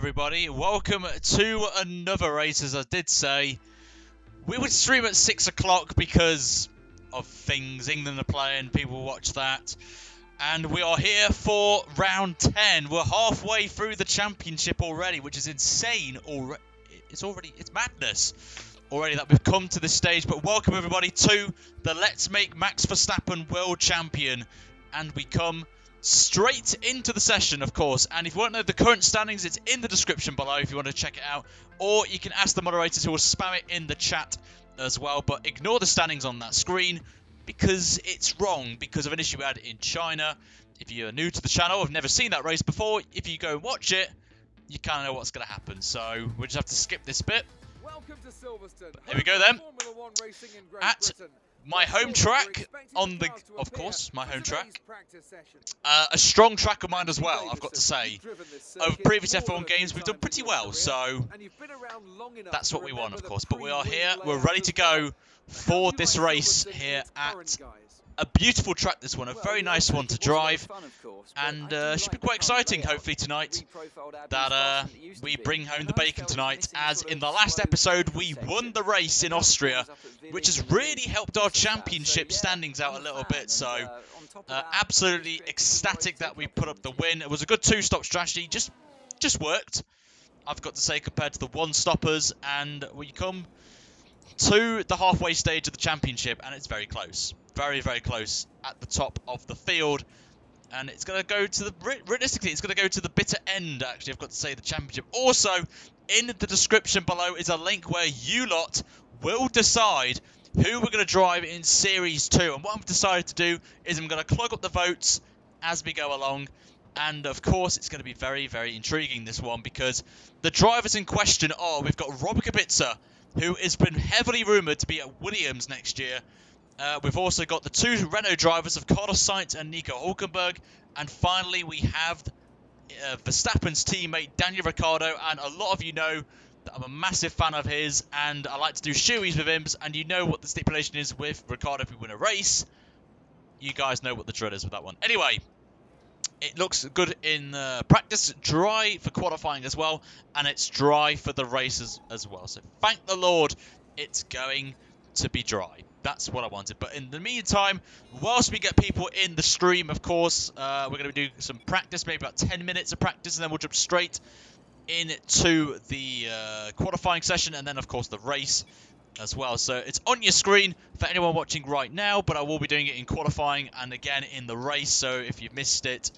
everybody. Welcome to another race. As I did say, we would stream at 6 o'clock because of things. England are playing, people watch that. And we are here for round 10. We're halfway through the championship already, which is insane. It's madness already that we've come to this stage. But welcome everybody to the Let's Make Max Verstappen World Champion. And we come straight into the session, of course. And if you want to know the current standings, it's in the description below if you want to check it out. Or you can ask the moderators who will spam it in the chat as well. But ignore the standings on that screen because it's wrong because of an issue we had in China. If you're new to the channel, have never seen that race before, if you go and watch it, you kind of know what's going to happen. So we'll just have to skip this bit. Welcome to Silverstone. Here we go then. Formula One racing in Great At Britain. my home track on the, of course, my home track. A strong track of mine as well, I've got to say. Over previous F1 games, we've done pretty well, so that's what we want, of course. But we are here, we're ready to go for this race here at a beautiful track, this one, a very nice one to drive, and should be quite exciting, hopefully, tonight, that we bring home the bacon tonight, as in the last episode, we won the race in Austria, which has really helped our championship standings out a little bit, so absolutely ecstatic that we put up the win. It was a good two-stop strategy, just worked, I've got to say, compared to the one-stoppers, and we come to the halfway stage of the championship, and it's very close. Very, very close at the top of the field. And it's going to go to the... Realistically, it's going to go to the bitter end, actually, I've got to say, the championship. Also, in the description below is a link where you lot will decide who we're going to drive in Series 2. And what I've decided to do is I'm going to clog up the votes as we go along. And, of course, it's going to be very, very intriguing, this one, because the drivers in question are... We've got Robert Kubica, who has been heavily rumoured to be at Williams next year. We've also got the two Renault drivers of Carlos Sainz and Nico Hülkenberg. And finally, we have Verstappen's teammate, Daniel Ricciardo. And a lot of you know that I'm a massive fan of his. And I like to do shoeies with him. And you know what the stipulation is with Ricciardo if we win a race. You guys know what the drill is with that one. Anyway, it looks good in practice, dry for qualifying as well. And it's dry for the races as well. So thank the Lord it's going to be dry. That's what I wanted. But in the meantime, whilst we get people in the stream, of course, we're going to do some practice, maybe about 10 minutes of practice, and then we'll jump straight into the qualifying session, and then, of course, the race as well. So it's on your screen for anyone watching right now, but I will be doing it in qualifying and, again, in the race. So if you've missed it,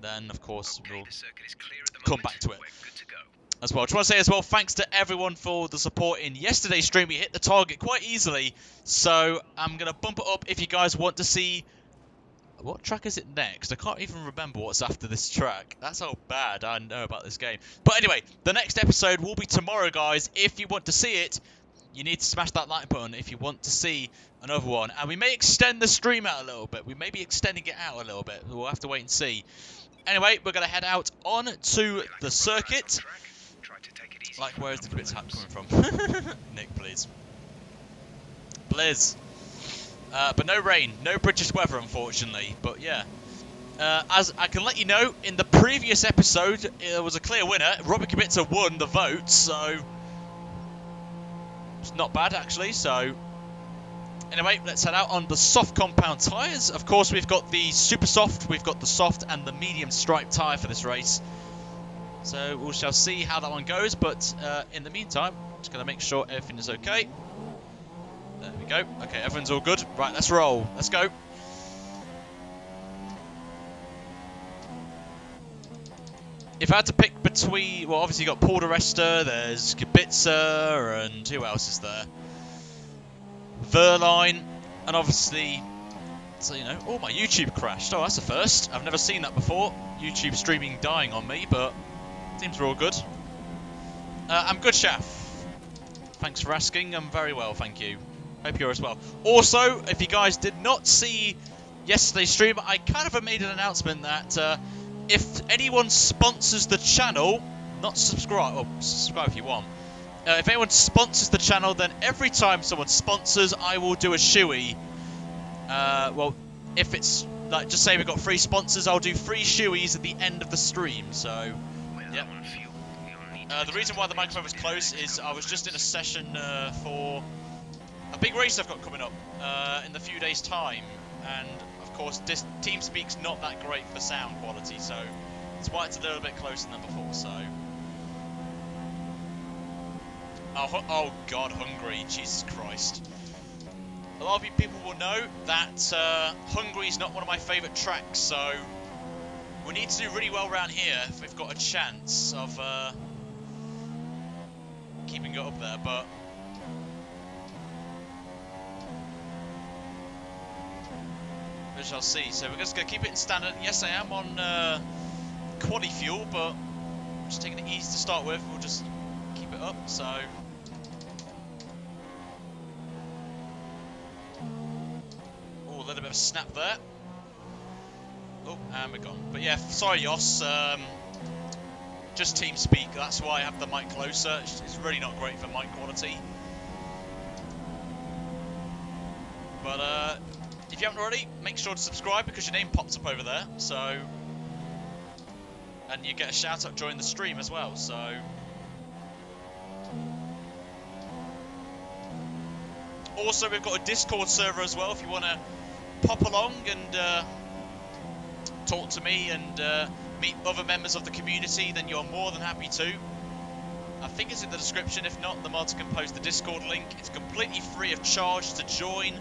then, of course, we'll come back to it as well. I just want to say as well, thanks to everyone for the support in yesterday's stream. We hit the target quite easily, so I'm going to bump it up if you guys want to see... What track is it next? I can't even remember what's after this track. That's how bad I know about this game. But anyway, the next episode will be tomorrow, guys. If you want to see it, you need to smash that like button if you want to see another one. And we may extend the stream out a little bit. We may be extending it out a little bit. We'll have to wait and see. Anyway, we're going to head out on to the circuit. Like, where is the bits hat coming from? Nick, please. Blizz. But no rain. No British weather, unfortunately. But, yeah. As I can let you know, in the previous episode, there was a clear winner. Robert Kubica won the vote, so... It's not bad, actually, so... Anyway, let's head out on the soft compound tyres. Of course, we've got the super soft, we've got the soft and the medium stripe tyre for this race. So we shall see how that one goes, but in the meantime, just going to make sure everything is okay. There we go. Okay, everyone's all good. Right, let's roll. Let's go. If I had to pick between, well, obviously you got Paul di Resta, there's Kubica, and who else is there? Verline, and obviously, so you know, oh, my YouTube crashed. Oh, that's a first. I've never seen that before. YouTube streaming dying on me, but seems we're all good. I'm good, chef. Thanks for asking. I'm very well, thank you. Hope you're as well. Also, if you guys did not see yesterday's stream, I kind of made an announcement that if anyone sponsors the channel, not subscribe, well, subscribe if you want. If anyone sponsors the channel, then every time someone sponsors, I will do a shoey. Well, if it's, like, just say we've got 3 sponsors, I'll do 3 shoeys at the end of the stream, so, yeah. The reason why the microphone was close is I was just in a session for a big race I've got coming up in a few days' time, and of course this TeamSpeak's not that great for the sound quality, so that's why it's a little bit closer than before. So, oh God, Hungary, Jesus Christ! A lot of you people will know that Hungary is not one of my favourite tracks, so we need to do really well around here if we've got a chance of keeping it up there, but we shall see. So we're just going to keep it in standard. Yes, I am on quali fuel, but I'm just taking it easy to start with. We'll just keep it up, so... Oh, a little bit of a snap there. Oh, and we're gone. But yeah, sorry, Jos. Just TeamSpeak. That's why I have the mic closer. It's really not great for mic quality. But if you haven't already, make sure to subscribe because your name pops up over there. So, and you get a shout out during the stream as well. So, also we've got a Discord server as well. If you want to pop along and talk to me and meet other members of the community, then you're more than happy to. I think it's in the description. If not, the mods can post the Discord link. It's completely free of charge to join.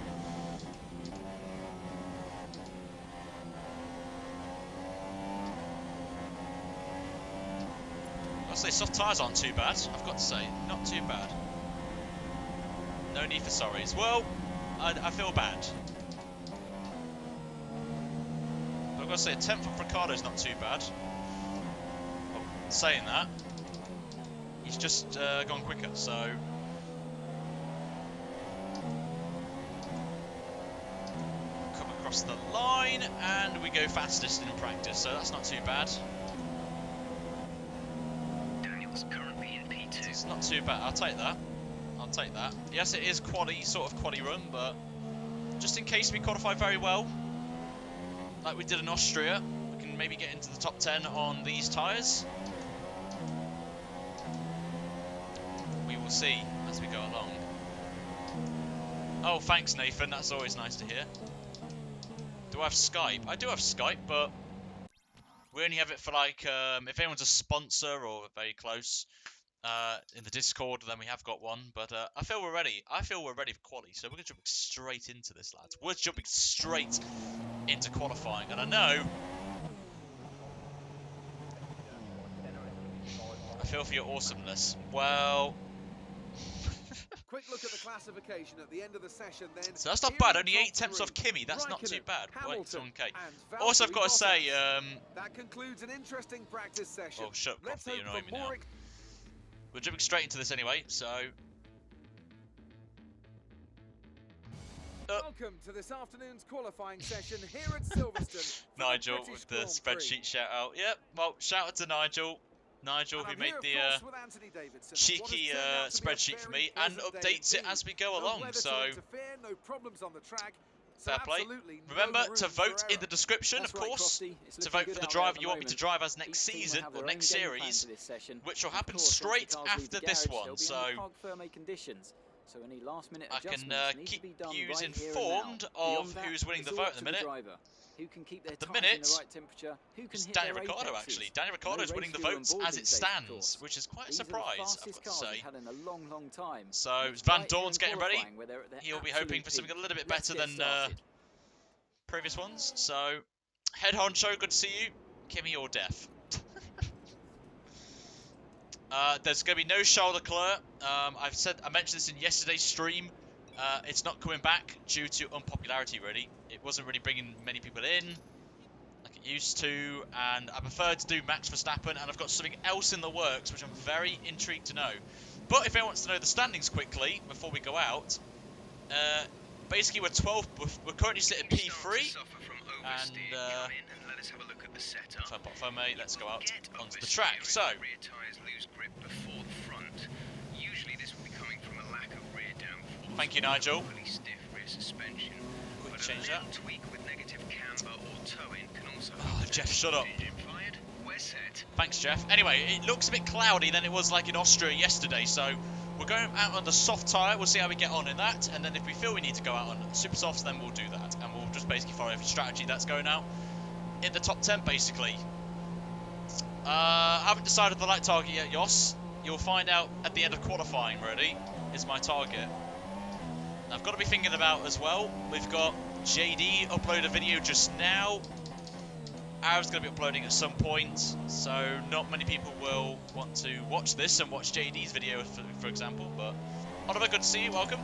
I'll say soft tyres aren't too bad. I've got to say, not too bad. No need for sorries. Well, I feel bad. I've got to say, a 10th of Ricciardo's not too bad. Well, saying that, he's just gone quicker, so... Come across the line, and we go fastest in practice, so that's not too bad. Daniel's currently in P2. It's not too bad, I'll take that. I'll take that. Yes, it is sort of quali run, but just in case we qualify very well, like we did in Austria, we can maybe get into the top 10 on these tyres. We will see as we go along. Oh, thanks Nathan, that's always nice to hear. Do I have Skype? I do have Skype, but we only have it for like, if anyone's a sponsor or very close in the Discord, then we have got one. But I feel we're ready. I feel we're ready for quali, so we're going to jump straight into this, lads. We're jumping straight into qualifying, and I know I feel for your awesomeness. Well, Quick look at the classification at the end of the session then. so that's not bad, only 8 tenths off Kimi, that's not too bad. Wait, 1K. Also, I've got to say, that concludes an interesting practice session. oh, shut up, Let's Coffee, you're hope annoying for me now. more We're jumping straight into this anyway, so... Welcome to this afternoon's qualifying session here at Silverstone. Nigel with the spreadsheet shout out. Yep, well, shout out to Nigel. Nigel, who made the cheeky spreadsheet for me and updates it as we go along. So, fair play. Remember to vote in the description, of course, to vote for the driver you want me to drive as next season or next series, which will happen straight after this one. So, I can keep you informed of who's winning the vote at the minute. At the minute, it's Daniel Ricciardo actually. Daniel Ricciardo is winning the votes as it stands, which is quite a surprise, I've got to say. So Van Dorn's getting ready. He'll be hoping for something a little bit better than previous ones. So, head honcho, good to see you. Kimi or death. There's going to be no Charles Leclerc. I mentioned this in yesterday's stream. It's not coming back due to unpopularity, really. It wasn't really bringing many people in like it used to, and I prefer to do Max Verstappen, and I've got something else in the works, which I'm very intrigued to know. But if anyone wants to know the standings quickly before we go out, basically we're currently sitting at P3, and let's go out onto the track. So, thank you, Nigel. Quick change that. Oh, Jeff, shut up. we're set. Thanks, Jeff. Anyway, it looks a bit cloudy than it was like in Austria yesterday, so we're going out on the soft tyre. We'll see how we get on in that, and then if we feel we need to go out on super softs, then we'll do that, and we'll just basically follow every strategy that's going out in the top 10, basically. I haven't decided the light target yet, Jos. You'll find out at the end of qualifying, really, is my target. And I've got to be thinking about as well, we've got JD upload a video just now. Arab's going to be uploading at some point, so not many people will want to watch this and watch JD's video, for example, but Oliver, good to see you, welcome.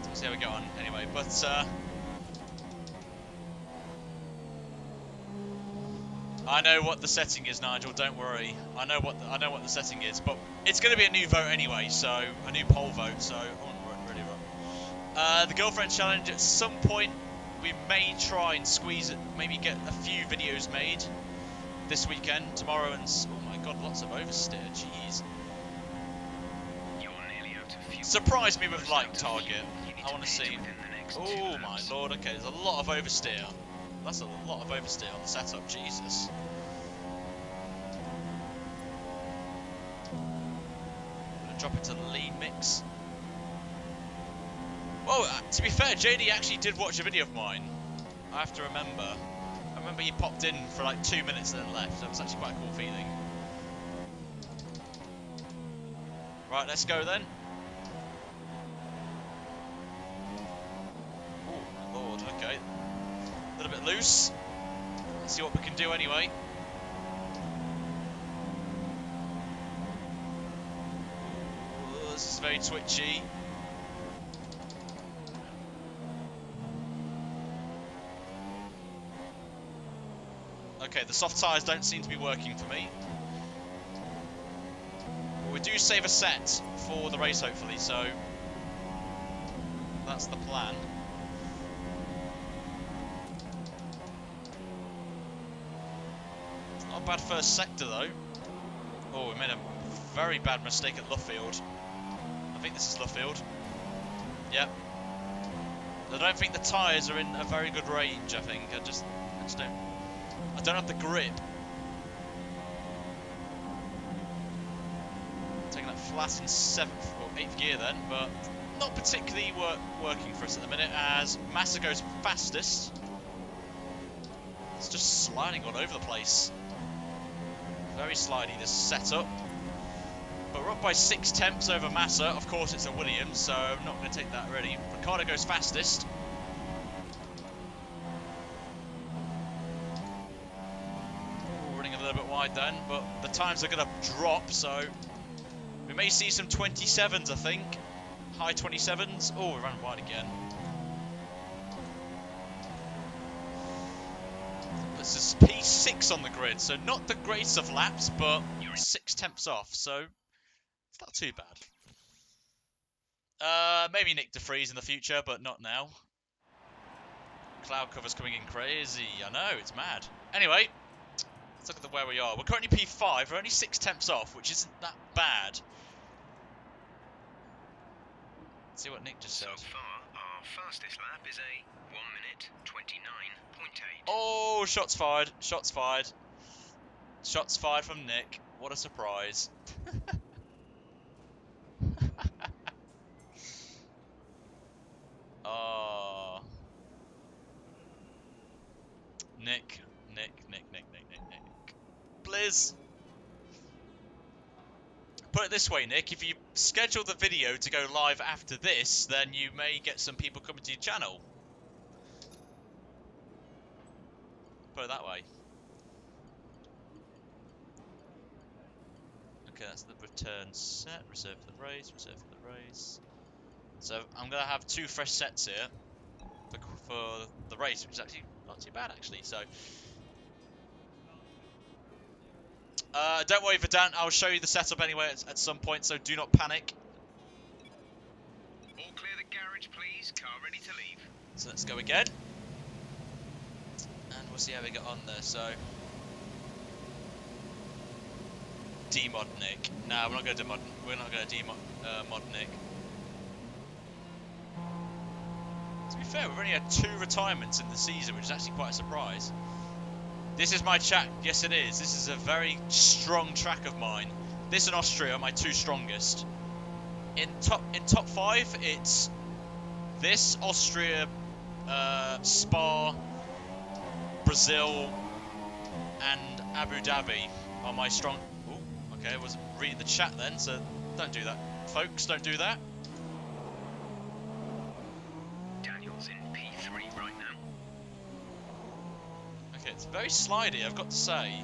Let's see how we get on anyway, but I know what the setting is, Nigel, don't worry. I know what the setting is, but it's going to be a new vote anyway, so a new poll vote, so really wrong. The girlfriend challenge, at some point we may try and squeeze it, maybe get a few videos made this weekend, tomorrow, and oh my god, lots of oversteer, jeez. You're nearly out of fuel. Surprise me with light target. I want to see. Oh my lord, okay, there's a lot of oversteer. That's a lot of oversteer on the setup, Jesus. Gonna drop it to the lead mix. Well, to be fair, JD actually did watch a video of mine. I have to remember. I remember he popped in for like 2 minutes and then left. That was actually quite a cool feeling. Right, let's go then. Oh my lord, okay. A little bit loose. Let's see what we can do anyway. Ooh, this is very twitchy. Okay, the soft tyres don't seem to be working for me. But we do save a set for the race, hopefully, so that's the plan. It's not a bad first sector, though. Oh, we made a very bad mistake at Luffield. I think this is Luffield. Yep. I don't think the tyres are in a very good range, I think. I just don't have the grip. Taking that flat in 7th or 8th gear then, but not particularly working for us at the minute as Massa goes fastest. It's just sliding all over the place. Very slidey this setup. But we're up by 6 tenths over Massa. Of course it's a Williams, so I'm not going to take that really. Ricciardo goes fastest. Then, but the times are going to drop, so we may see some 27s, I think. High 27s. Oh, we ran wide again. This is P6 on the grid, so not the greatest of laps, but 6 tenths off, so it's not too bad. Maybe Nick DeFries in the future, but not now. Cloud cover's coming in crazy. I know, it's mad. Anyway. Let's look at where we are. We're currently P5. We're only 6 tenths off, which isn't that bad. Let's see what Nick just said. So far, our fastest lap is a 1 minute 29.8. Oh, shots fired. Shots fired. Shots fired from Nick. What a surprise. Oh. Nick. Blizz. Put it this way, Nick, if you schedule the video to go live after this, then you may get some people coming to your channel. Put it that way. Okay, that's the return set. Reserve for the race, reserve for the race. So I'm going to have 2 fresh sets here for the race, which is actually not too bad, actually. So. Don't worry, Verdant, I'll show you the setup anyway at some point, so do not panic. All clear the garage, please. Car ready to leave. So let's go again. And we'll see how we get on there, so... Demod Nick. Nah, we're not going to demod. We're not going to demod mod Nick. To be fair, we've only had 2 retirements in the season, which is actually quite a surprise. This is my track. Yes, it is. This is a very strong track of mine. This and Austria are my 2 strongest. In top 5, it's this, Austria, Spa, Brazil, and Abu Dhabi are my strong. Ooh, okay, I wasn't reading the chat then, so don't do that, folks. Don't do that. Daniel's in P3 right now. Okay, it's very slidey, I've got to say.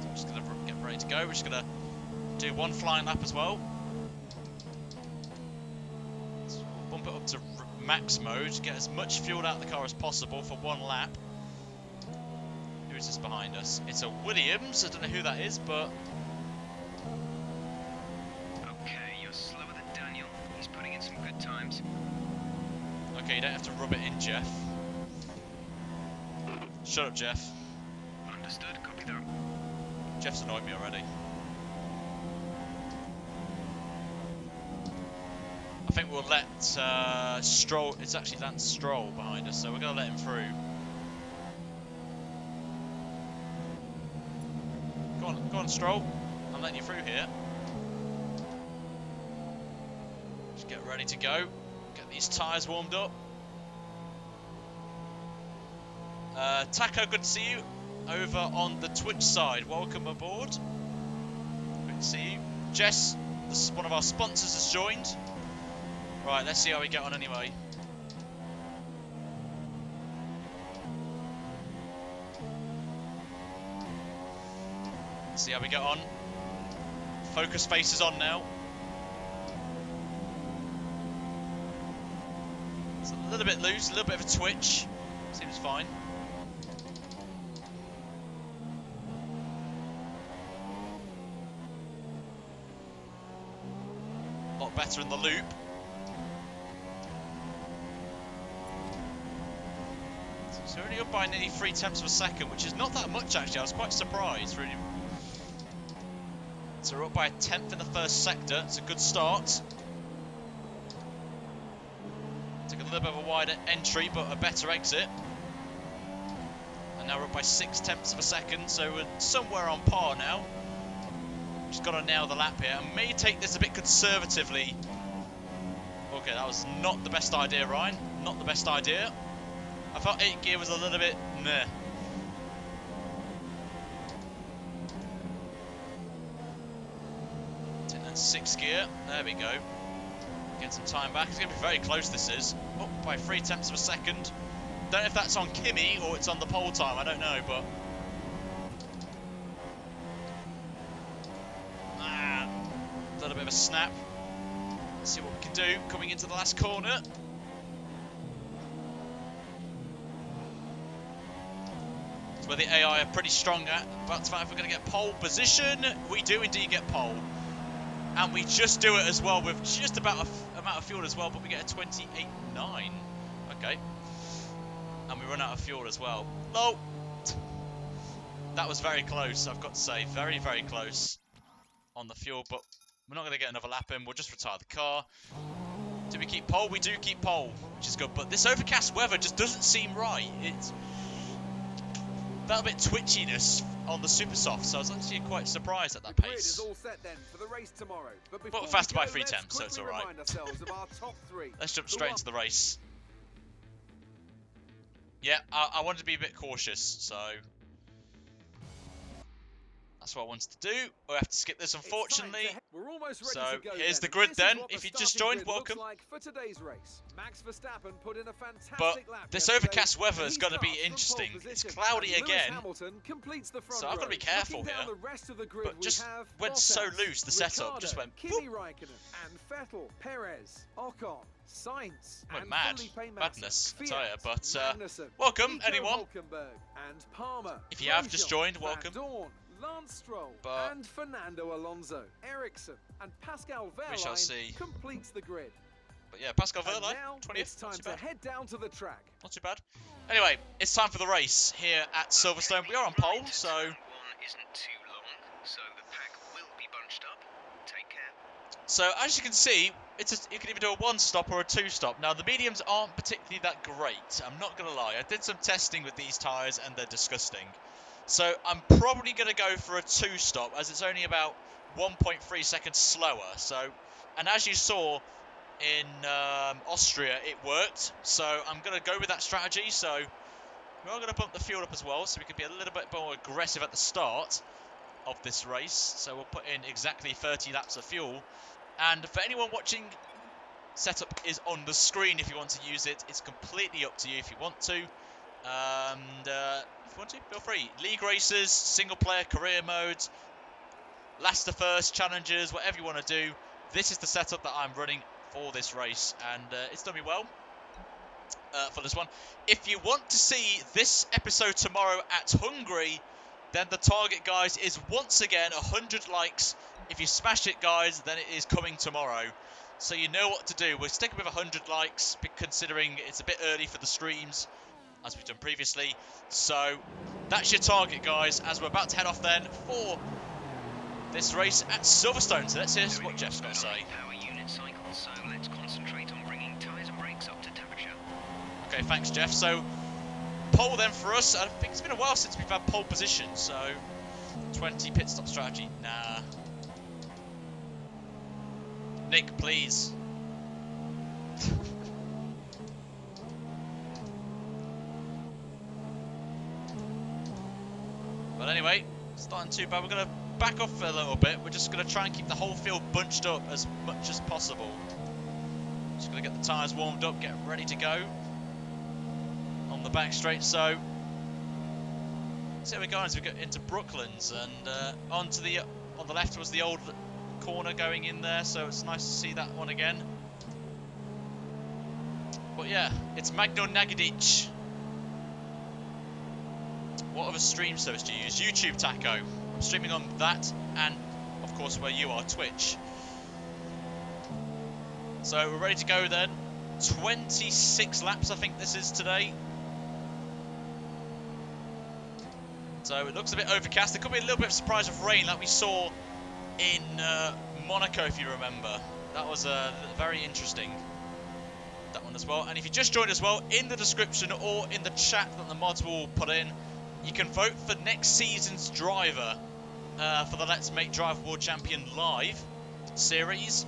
So I'm just gonna get ready to go. We're just gonna do 1 flying lap as well. Let's bump it up to max mode, get as much fuel out of the car as possible for 1 lap. Who is this behind us? It's a Williams. I don't know who that is, but Okay, you're slower than Daniel. He's putting in some good times. okay, you don't have to rub it in, Jeff. Shut up, Jeff. Understood, copy that. Jeff's annoyed me already. I think we'll let Stroll. It's actually Lance Stroll behind us, so we're gonna let him through. Go on, Stroll. I'm letting you through here. Just get ready to go. Get these tyres warmed up. Taco, good to see you over on the Twitch side. Welcome aboard. Good to see you. Jess, this is one of our sponsors, has joined. Right, let's see how we get on anyway. Let's see how we get on. Focus face is on now. It's a little bit loose, a little bit of a twitch. Seems fine. A lot better in the loop. So we're only up by nearly 3 tenths of a second, which is not that much actually. I was quite surprised, really. So we're up by 1/10 in the first sector. It's a good start. Took a little bit of a wider entry, but a better exit. And now we're up by 6/10 of a second, so we're somewhere on par now. Just got to nail the lap here. I may take this a bit conservatively. Okay, that was not the best idea, Ryan. Not the best idea. I thought 8th gear was a little bit meh. Take that 6th gear. There we go. Get some time back. It's going to be very close, this is. Up by 3/10 of a second. Don't know if that's on Kimi or it's on the pole time. I don't know, but... a little bit of a snap. Let's see what we can do coming into the last corner. Where the AI are pretty strong at. About to find if we're going to get pole position. We do indeed get pole. And we just do it as well with just about a amount of fuel as well, but we get a 28.9. Okay. And we run out of fuel as well. Oh! That was very close, I've got to say. Very, very close on the fuel, but we're not going to get another lap in. We'll just retire the car. Do we keep pole? We do keep pole, which is good. But this overcast weather just doesn't seem right. It's a little bit twitchiness on the super soft, so I was actually quite surprised at that pace. All set then for the race tomorrow. But we're faster by 3 temps, so it's alright. Let's jump straight into the race. Yeah, I wanted to be a bit cautious, so that's what I wanted to do. We have to skip this, unfortunately. We're almost ready So to go here's the then. grid This is then. what If the you just starting joined, grid looks welcome. like for today's race. Max Verstappen put in a fantastic But lap this yesterday, overcast weather and is he going to be starts from interesting. pole It's position, cloudy and Lewis again, Hamilton completes the front so I've got to be row. careful Looking here. down the rest of the grid, But we just have went so Bottas, loose, the setup just went Kimi boop. Raikkonen, and Vettel, Perez, Ocon, Sainz, Went and mad. Felipe Massa, Madness, I tell ya. Fiat, But Magnussen, welcome, Nico anyone. Hülkenberg, and Palmer. If you have just Grosjean, joined, Van welcome. Dorn, Lance Stroll, But and Fernando Alonso, Ericsson, and Pascal we shall Wehrlein see. completes the grid. But yeah, Pascal And Wehrlein, now 20th, it's time not too to bad. head down to the track. Not too bad. Anyway, it's time for the race here at Silverstone. We are on pole, so Turn 1 isn't too long, so the pack will be bunched up. Take care. So as you can see, you can either do a 1-stop or a 2-stop. Now the mediums aren't particularly that great. I'm not going to lie. I did some testing with these tyres and they're disgusting. So I'm probably going to go for a 2-stop as it's only about 1.3 seconds slower. So, and as you saw in Austria, it worked. So I'm going to go with that strategy. So we are going to bump the fuel up as well, so we can be a little bit more aggressive at the start of this race. So we'll put in exactly 30 laps of fuel. And for anyone watching, setup is on the screen if you want to use it. It's completely up to you if you want to. And if you want to, feel free. League races, single player, career modes, last to first, challenges, whatever you want to do. This is the setup that I'm running for this race, and it's done me well for this one. If you want to see this episode tomorrow at Hungary, then the target, guys, is once again 100 likes. If you smash it, guys, then it is coming tomorrow. So you know what to do. We're sticking with 100 likes, considering it's a bit early for the streams, as we've done previously. So that's your target, guys, as we're about to head off then for this race at Silverstone. So let's hear what Jeff's got to say. Power unit cycle, so let's concentrate on bringing tyres and brakes up to temperature. Okay, thanks, Jeff. So pole then for us. I think it's been a while since we've had pole position. So 20 pit stop strategy. Nah. Nick, please. But anyway, it's not too bad. We're going to back off a little bit. We're just going to try and keep the whole field bunched up as much as possible. Just going to get the tyres warmed up, get ready to go on the back straight. So here we go as we get into Brooklands, and on the left was the old corner going in there, so it's nice to see that one again. But yeah, it's Magno Nagadic. What other stream service do you use? YouTube, Taco. I'm streaming on that, and of course where you are, Twitch. So we're ready to go then. 26 laps I think this is today. So it looks a bit overcast. There could be a little bit of surprise of rain like we saw in Monaco, if you remember. That was very interesting, that one as well. And if you just joined as well, in the description or in the chat that the mods will put in, you can vote for next season's driver for the Let's Make Drive World Champion Live series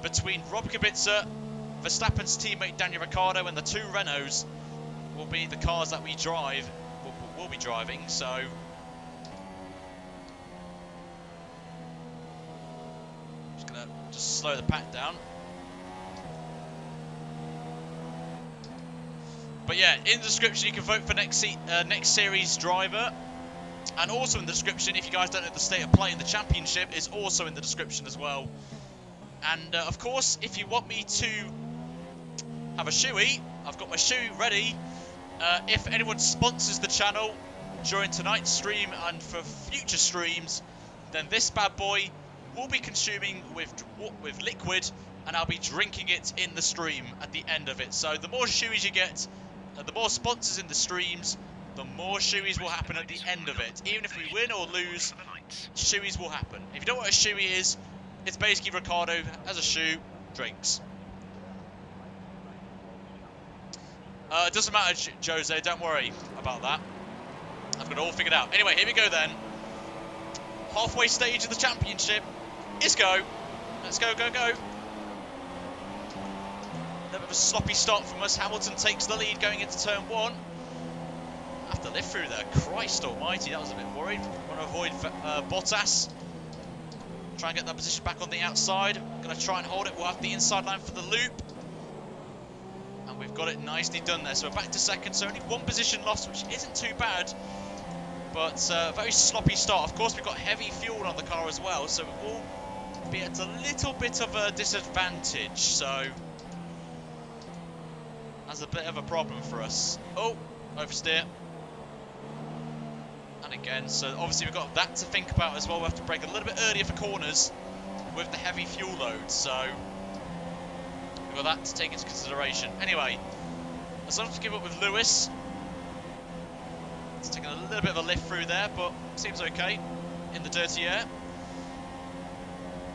between Rob Kubica, Verstappen's teammate Daniel Ricciardo, and the two Renaults will be the cars that we drive. We'll be driving. So just slow the pack down. But yeah, in the description you can vote for next series driver, and also in the description, if you guys don't know, the state of play in the championship is also in the description as well. And of course, if you want me to have a shoey, I've got my shoe ready. If anyone sponsors the channel during tonight's stream and for future streams, then this bad boy will be consuming with liquid, and I'll be drinking it in the stream at the end of it. So the more shoeys you get, the more sponsors in the streams, the more shoeys will happen at the end of it. Even if we win or lose, shoeys will happen. If you don't know what a shoey is, it's basically Ricciardo as a shoe drinks. It doesn't matter, Jose, don't worry about that. I've got it all figured out. Anyway, here we go then. Halfway stage of the championship. Let's go. Let's go, go, go. A bit of a sloppy start from us. Hamilton takes the lead going into turn 1. Have to live through there. Christ almighty, that was a bit worried. Want to avoid Bottas. Try and get that position back on the outside. Going to try and hold it. We'll have the inside line for the loop. And we've got it nicely done there. So we're back to second. So only one position lost, which isn't too bad. But a very sloppy start. Of course, we've got heavy fuel on the car as well. So it will be at a little bit of a disadvantage. So that's a bit of a problem for us. Oh, oversteer. And again, so obviously we've got that to think about as well. We'll have to brake a little bit earlier for corners with the heavy fuel load. So we've got that to take into consideration. Anyway, as long as we give up with Lewis. It's taking a little bit of a lift through there, but seems okay in the dirty air.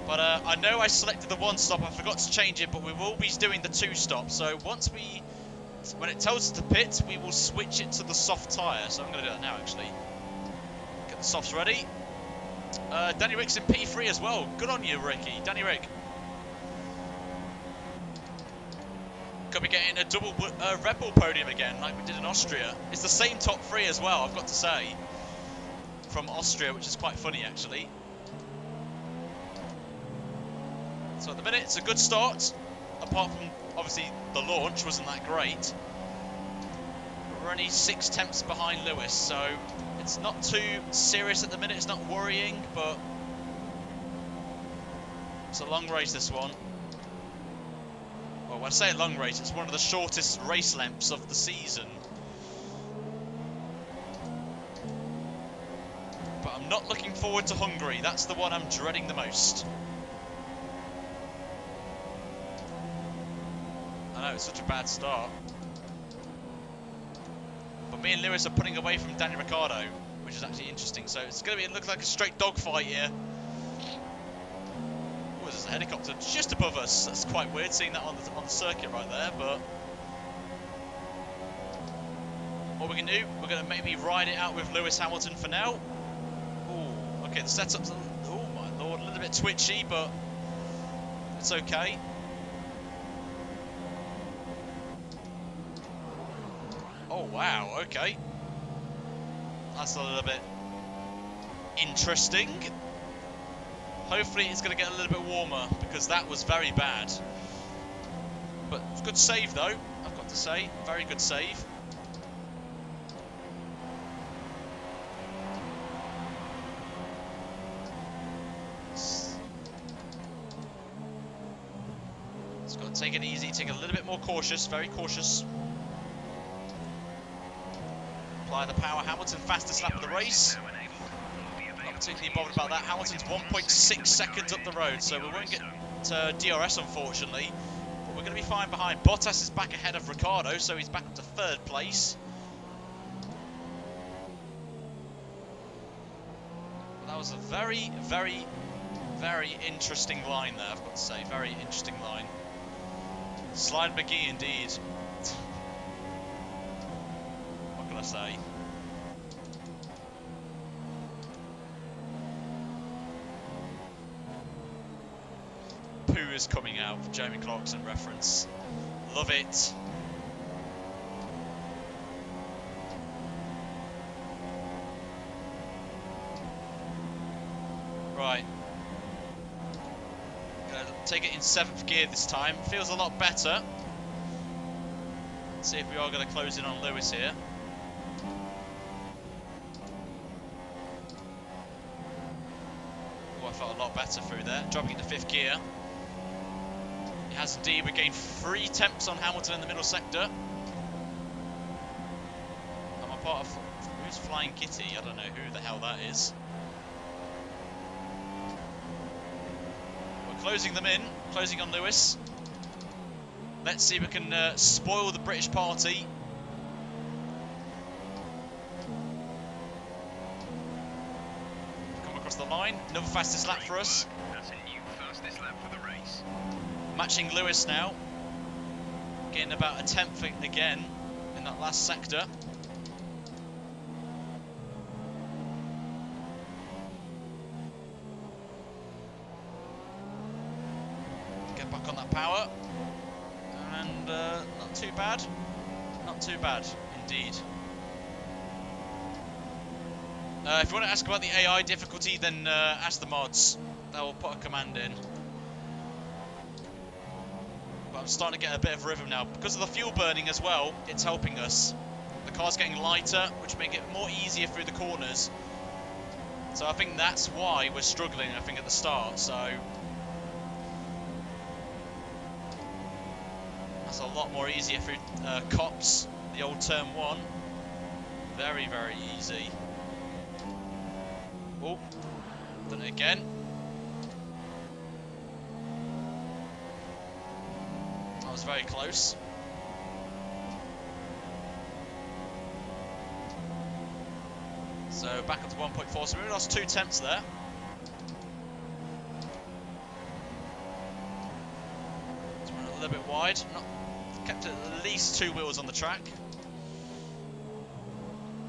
But I know I selected the 1 stop, I forgot to change it, but we will be doing the 2 stop. So when it tells us to pit, we will switch it to the soft tyre. So I'm going to do that now, actually. Get the softs ready. Danny Rick's in P3 as well. Good on you, Ricky. Danny Rick. Could be getting a double Red Bull podium again, like we did in Austria. It's the same top 3 as well, I've got to say, from Austria, which is quite funny, actually. So at the minute, it's a good start, apart from, obviously, the launch wasn't that great. We're only 6 tenths behind Lewis, so it's not too serious at the minute, it's not worrying, but it's a long race, this one. Well, when I say a long race, it's one of the shortest race lengths of the season. But I'm not looking forward to Hungary. That's the one I'm dreading the most. I know, it's such a bad start. But me and Lewis are putting away from Daniel Ricciardo, which is actually interesting. So it's going to be, it looks like a straight dogfight here. There's a helicopter just above us. That's quite weird seeing that on the circuit right there, but what we can do, we're going to maybe ride it out with Lewis Hamilton for now. Ooh, okay, the setup's, oh my lord, a little bit twitchy, but it's okay. Oh wow, okay. That's a little bit interesting. Hopefully it's going to get a little bit warmer, because that was very bad. But good save though, I've got to say. Very good save. Just got to take it easy, take it a little bit more cautious, very cautious. Apply the power. Hamilton, fastest lap of the race. Not particularly bothered about that. Hamilton's 1.6 seconds up the road, so we won't get to DRS unfortunately. But we're going to be fine behind. Bottas is back ahead of Ricciardo, so he's back up to 3rd place. But that was a very, very, very interesting line there, I've got to say. Very interesting line. Slide McGee indeed. What can I say? Poo is coming out for Jeremy Clarkson reference. Love it. Right. Gonna take it in 7th gear this time. Feels a lot better. Let's see if we are going to close in on Lewis here. Oh, I felt a lot better through there. Dropping into 5th gear. He has indeed regained 3 tenths on Hamilton in the middle sector. I'm a part of... Who's Flying Kitty? I don't know who the hell that is. We're closing them in. Closing on Lewis. Let's see if we can spoil the British party. Come across the line. Another fastest lap for us. That's a new fastest lap for the race. Matching Lewis now. Getting about a 10th again in that last sector. Get back on that power. And not too bad. Not too bad, indeed. If you want to ask about the AI difficulty, then ask the mods. They'll put a command in. But I'm starting to get a bit of rhythm now. Because of the fuel burning as well, it's helping us. The car's getting lighter, which make it more easier through the corners. So I think that's why we're struggling, I think, at the start. So that's a lot more easier through cops, the old turn 1. Very, very easy. Oh, done it again. That was very close. So back up to 1.4, so we lost 2 tenths there. little bit wide. Not kept at least 2 wheels on the track.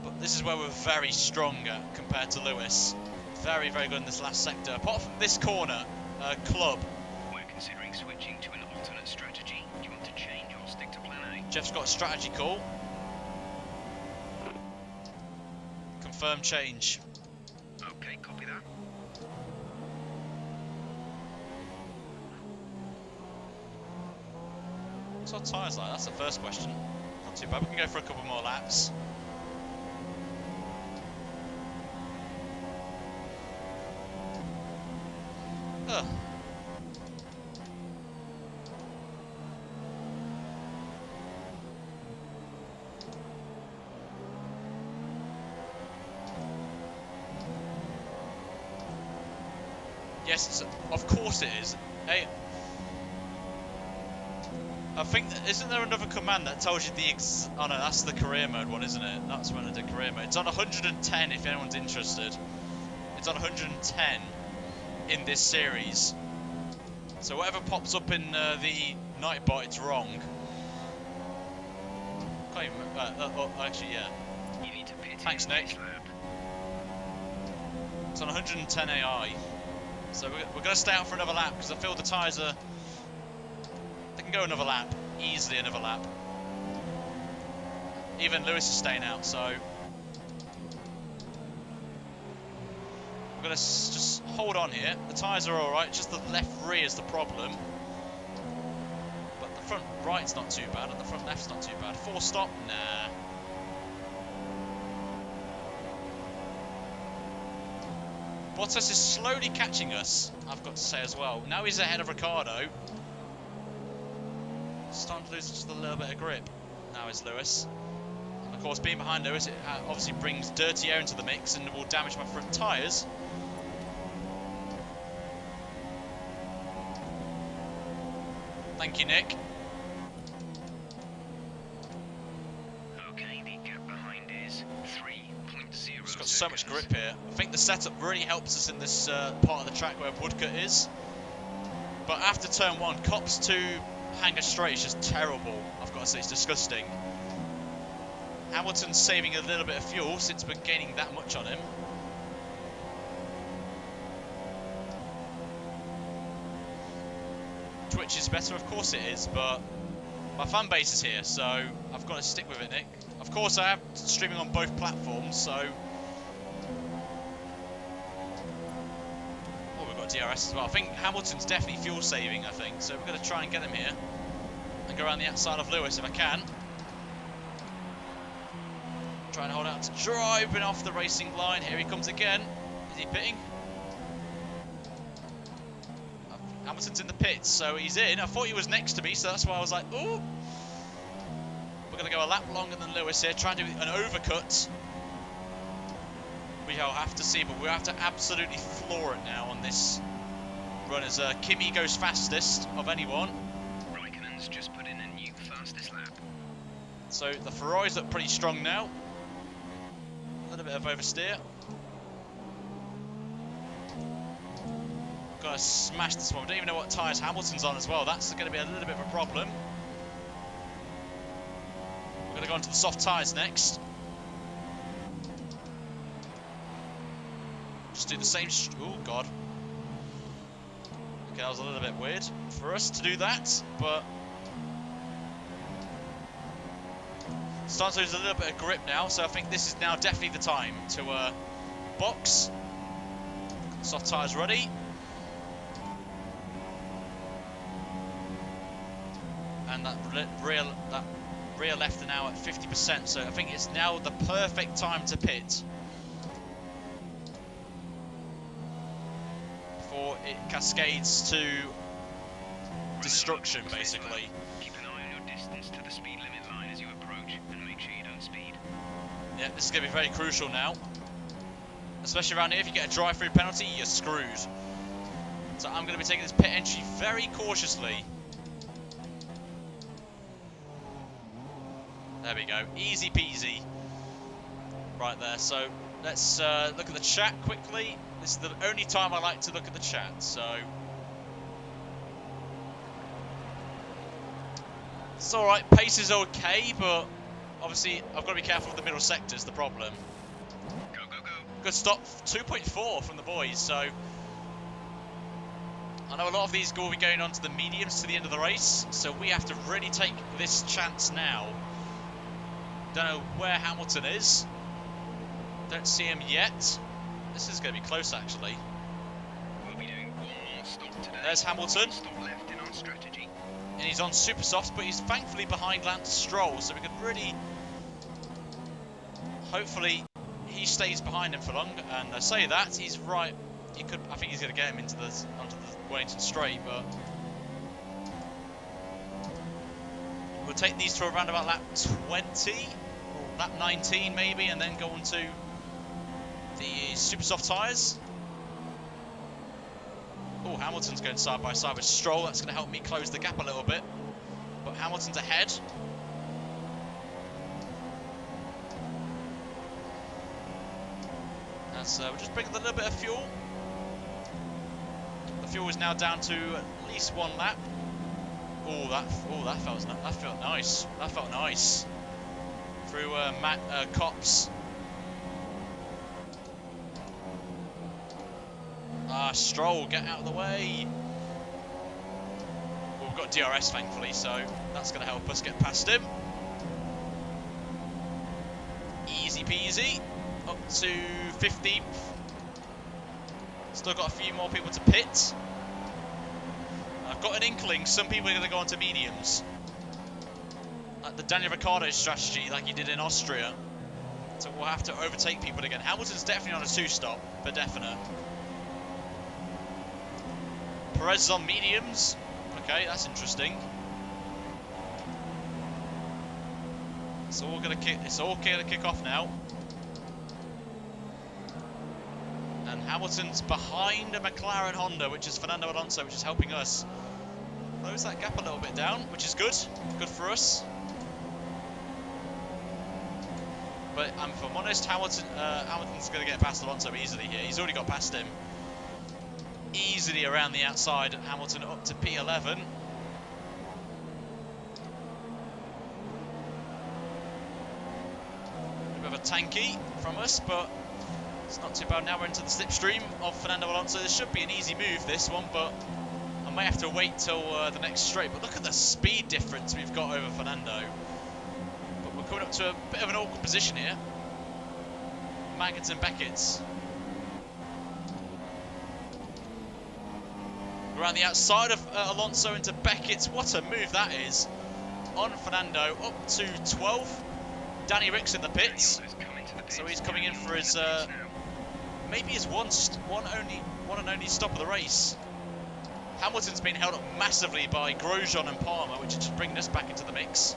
But this is where we're very strong compared to Lewis. Very, very good in this last sector. Apart from this corner, club. We're considering switching to an alternate strategy. Do you want to change or stick to plan A? Jeff's got a strategy call. Confirm change. Okay, copy that. What's our tyres like? That's the first question. Not too bad. We can go for a couple more laps. Ugh. Yes, of course it is. Hey, I think, isn't there another command that tells you the oh no, that's the career mode one, isn't it? That's when I did career mode. It's on 110 if anyone's interested. It's on 110 in this series. So whatever pops up in the Nightbot, it's wrong. Can't even, actually, yeah. You need to pit Thanks, in Nick. this lap. It's on 110 AI. So we're going to stay out for another lap because I feel the tyres are... They can go another lap. Easily another lap. Even Lewis is staying out, so... We're going to just hold on here. The tyres are alright, just the left rear is the problem. But the front right's not too bad and the front left's not too bad. 4 stop? Nah. Bottas is slowly catching us, I've got to say as well. Now he's ahead of Ricciardo. Starting to lose just a little bit of grip. Now is Lewis. And of course, being behind Lewis, it obviously brings dirty air into the mix and will damage my front tyres. Thank you, Nick. Okay, the gap behind is 3.0. Just got so much grip here. I think the setup really helps us in this part of the track where Woodcut is. But after turn 1, Cops to Hanger Straight is just terrible. I've got to say, it's disgusting. Hamilton's saving a little bit of fuel since we're gaining that much on him. Twitch is better, of course it is, but my fan base is here, so I've got to stick with it, Nick. Of course, I am streaming on both platforms, so... Oh, we've got DRS as well. I think Hamilton's definitely fuel saving, I think, so we're going to try and get him here. And go around the outside of Lewis if I can. Trying to hold out to driving off the racing line. Here he comes again. Is he pitting? Hamilton's in the pits, so he's in. I thought he was next to me, so that's why I was like, ooh. We're going to go a lap longer than Lewis here, trying to do an overcut. We shall have to see, but we have to absolutely floor it now on this run as Kimi goes fastest of anyone. Raikkonen's just put in a new fastest lap. So the Ferraris look pretty strong now. A little bit of oversteer. Got to smash this one. We don't even know what tyres Hamilton's on as well. That's going to be a little bit of a problem. We're going to go on to the soft tyres next. Just do the same. Oh God. Okay, that was a little bit weird for us to do that, but starting to lose a little bit of grip now. So I think this is now definitely the time to box. Soft tyres ready. And that rear left are now at 50%, so I think it's now the perfect time to pit before it cascades to destruction, basically. Keep an eye on your distance to the speed limit line as you approach, and make sure you don't speed. Yeah, this is going to be very crucial now, especially around here. If you get a drive-through penalty, you're screwed. So I'm going to be taking this pit entry very cautiously. There we go, easy peasy. Right there, so let's look at the chat quickly. This is the only time I like to look at the chat, so... It's alright, pace is okay, but obviously I've got to be careful of the middle sectors, the problem. Go, go, go. Good stop, 2.4 from the boys, so I know a lot of these will be going on to the mediums to the end of the race, so we have to really take this chance now. Don't know where Hamilton is. Don't see him yet. This is going to be close, actually. We'll be doing one more stop today. There's Hamilton. One stop left in our strategy. And he's on super softs, but he's thankfully behind Lance Stroll, so we could really... Hopefully, he stays behind him for long. And I say that, he's right. He could. I think he's going to get him onto the Wellington straight, but... We'll take these to around about lap 20, or lap 19 maybe, and then go on to the super soft tyres. Oh, Hamilton's going side by side with Stroll. That's going to help me close the gap a little bit. But Hamilton's ahead. That's, we're just bringing a little bit of fuel. The fuel is now down to at least one lap. Oh, that felt nice. That felt nice. Through Cops. Stroll, get out of the way. Well, we've got DRS, thankfully, so that's going to help us get past him. Easy peasy. Up to 15th. Still got a few more people to pit. I've got an inkling some people are going to go onto mediums. Like the Daniel Ricciardo strategy, like he did in Austria. So we'll have to overtake people again. Hamilton's definitely on a 2-stop, for definite. Perez is on mediums. Okay, that's interesting. It's all gonna kick off now. And Hamilton's behind a McLaren Honda, which is Fernando Alonso, which is helping us close that gap a little bit down, which is good. Good for us. But if I'm honest, Hamilton's going to get past Alonso easily here. He's already got past him. Easily around the outside. Hamilton up to P11. A bit of a tanky from us, but it's not too bad. Now we're into the slipstream of Fernando Alonso. This should be an easy move, this one, but I may have to wait till the next straight. But look at the speed difference we've got over Fernando. But we're coming up to a bit of an awkward position here. Maggots and Beckett's. Around the outside of Alonso into Beckett's. What a move that is. On Fernando, up to 12th. Danny Rick's in the pits. So he's coming in for his, maybe his one and only stop of the race. Hamilton's been held up massively by Grosjean and Palmer, which is just bringing us back into the mix.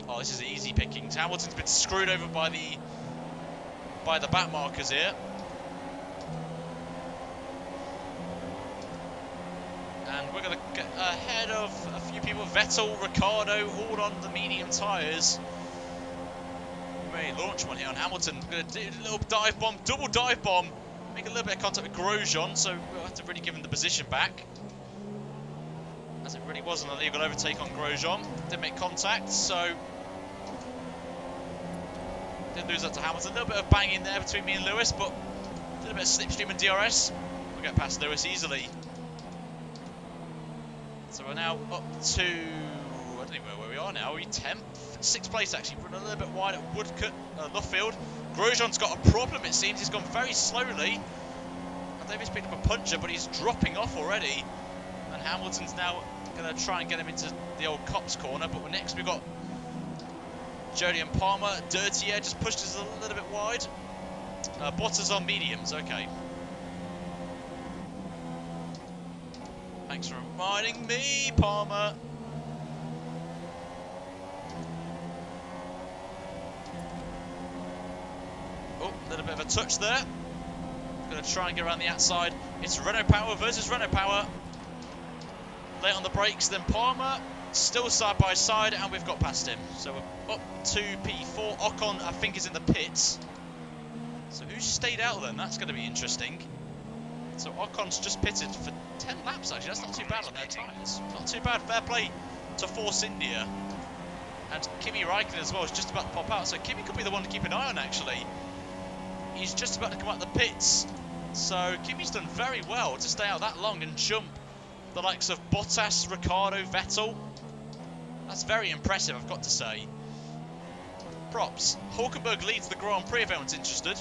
Oh, this is easy pickings. Hamilton's been screwed over by the back markers here. And we're going to get ahead of a few people. Vettel, Ricciardo, all on the medium tyres. We may launch one here on Hamilton. We're going to do a little dive bomb, double dive bomb. Make a little bit of contact with Grosjean, so we'll have to really give him the position back. As it really was an illegal overtake on Grosjean. Didn't make contact, so... Didn't lose that to Hamilton. A little bit of banging there between me and Lewis, but a little bit of slipstream and DRS. We'll get past Lewis easily. So we're now up to... I don't even know where we are now. Are we 10th? 6th place, actually. We're a little bit wide at Woodcote, Luffield. Grosjean's got a problem, it seems. He's gone very slowly. I don't know if he's picked up a puncher, but he's dropping off already. And Hamilton's now going to try and get him into the old cops corner. But next we've got Jody and Palmer. Dirty Air just pushed us a little bit wide. Bottas on mediums, okay. Thanks for reminding me, Palmer. Oh, a little bit of a touch there. Going to try and get around the outside. It's Renault Power versus Renault Power. Late on the brakes, then Palmer. Still side by side, and we've got past him. So we're up to P4. Ocon, I think, is in the pits. So who stayed out then? That's going to be interesting. So Ocon's just pitted for 10 laps actually, that's not too bad on their tyres. Not too bad, fair play to Force India. And Kimi Raikkonen as well is just about to pop out, so Kimi could be the one to keep an eye on actually. He's just about to come out the pits. So Kimi's done very well to stay out that long and jump the likes of Bottas, Ricciardo, Vettel. That's very impressive, I've got to say. Props. Hulkenberg leads the Grand Prix if anyone's interested.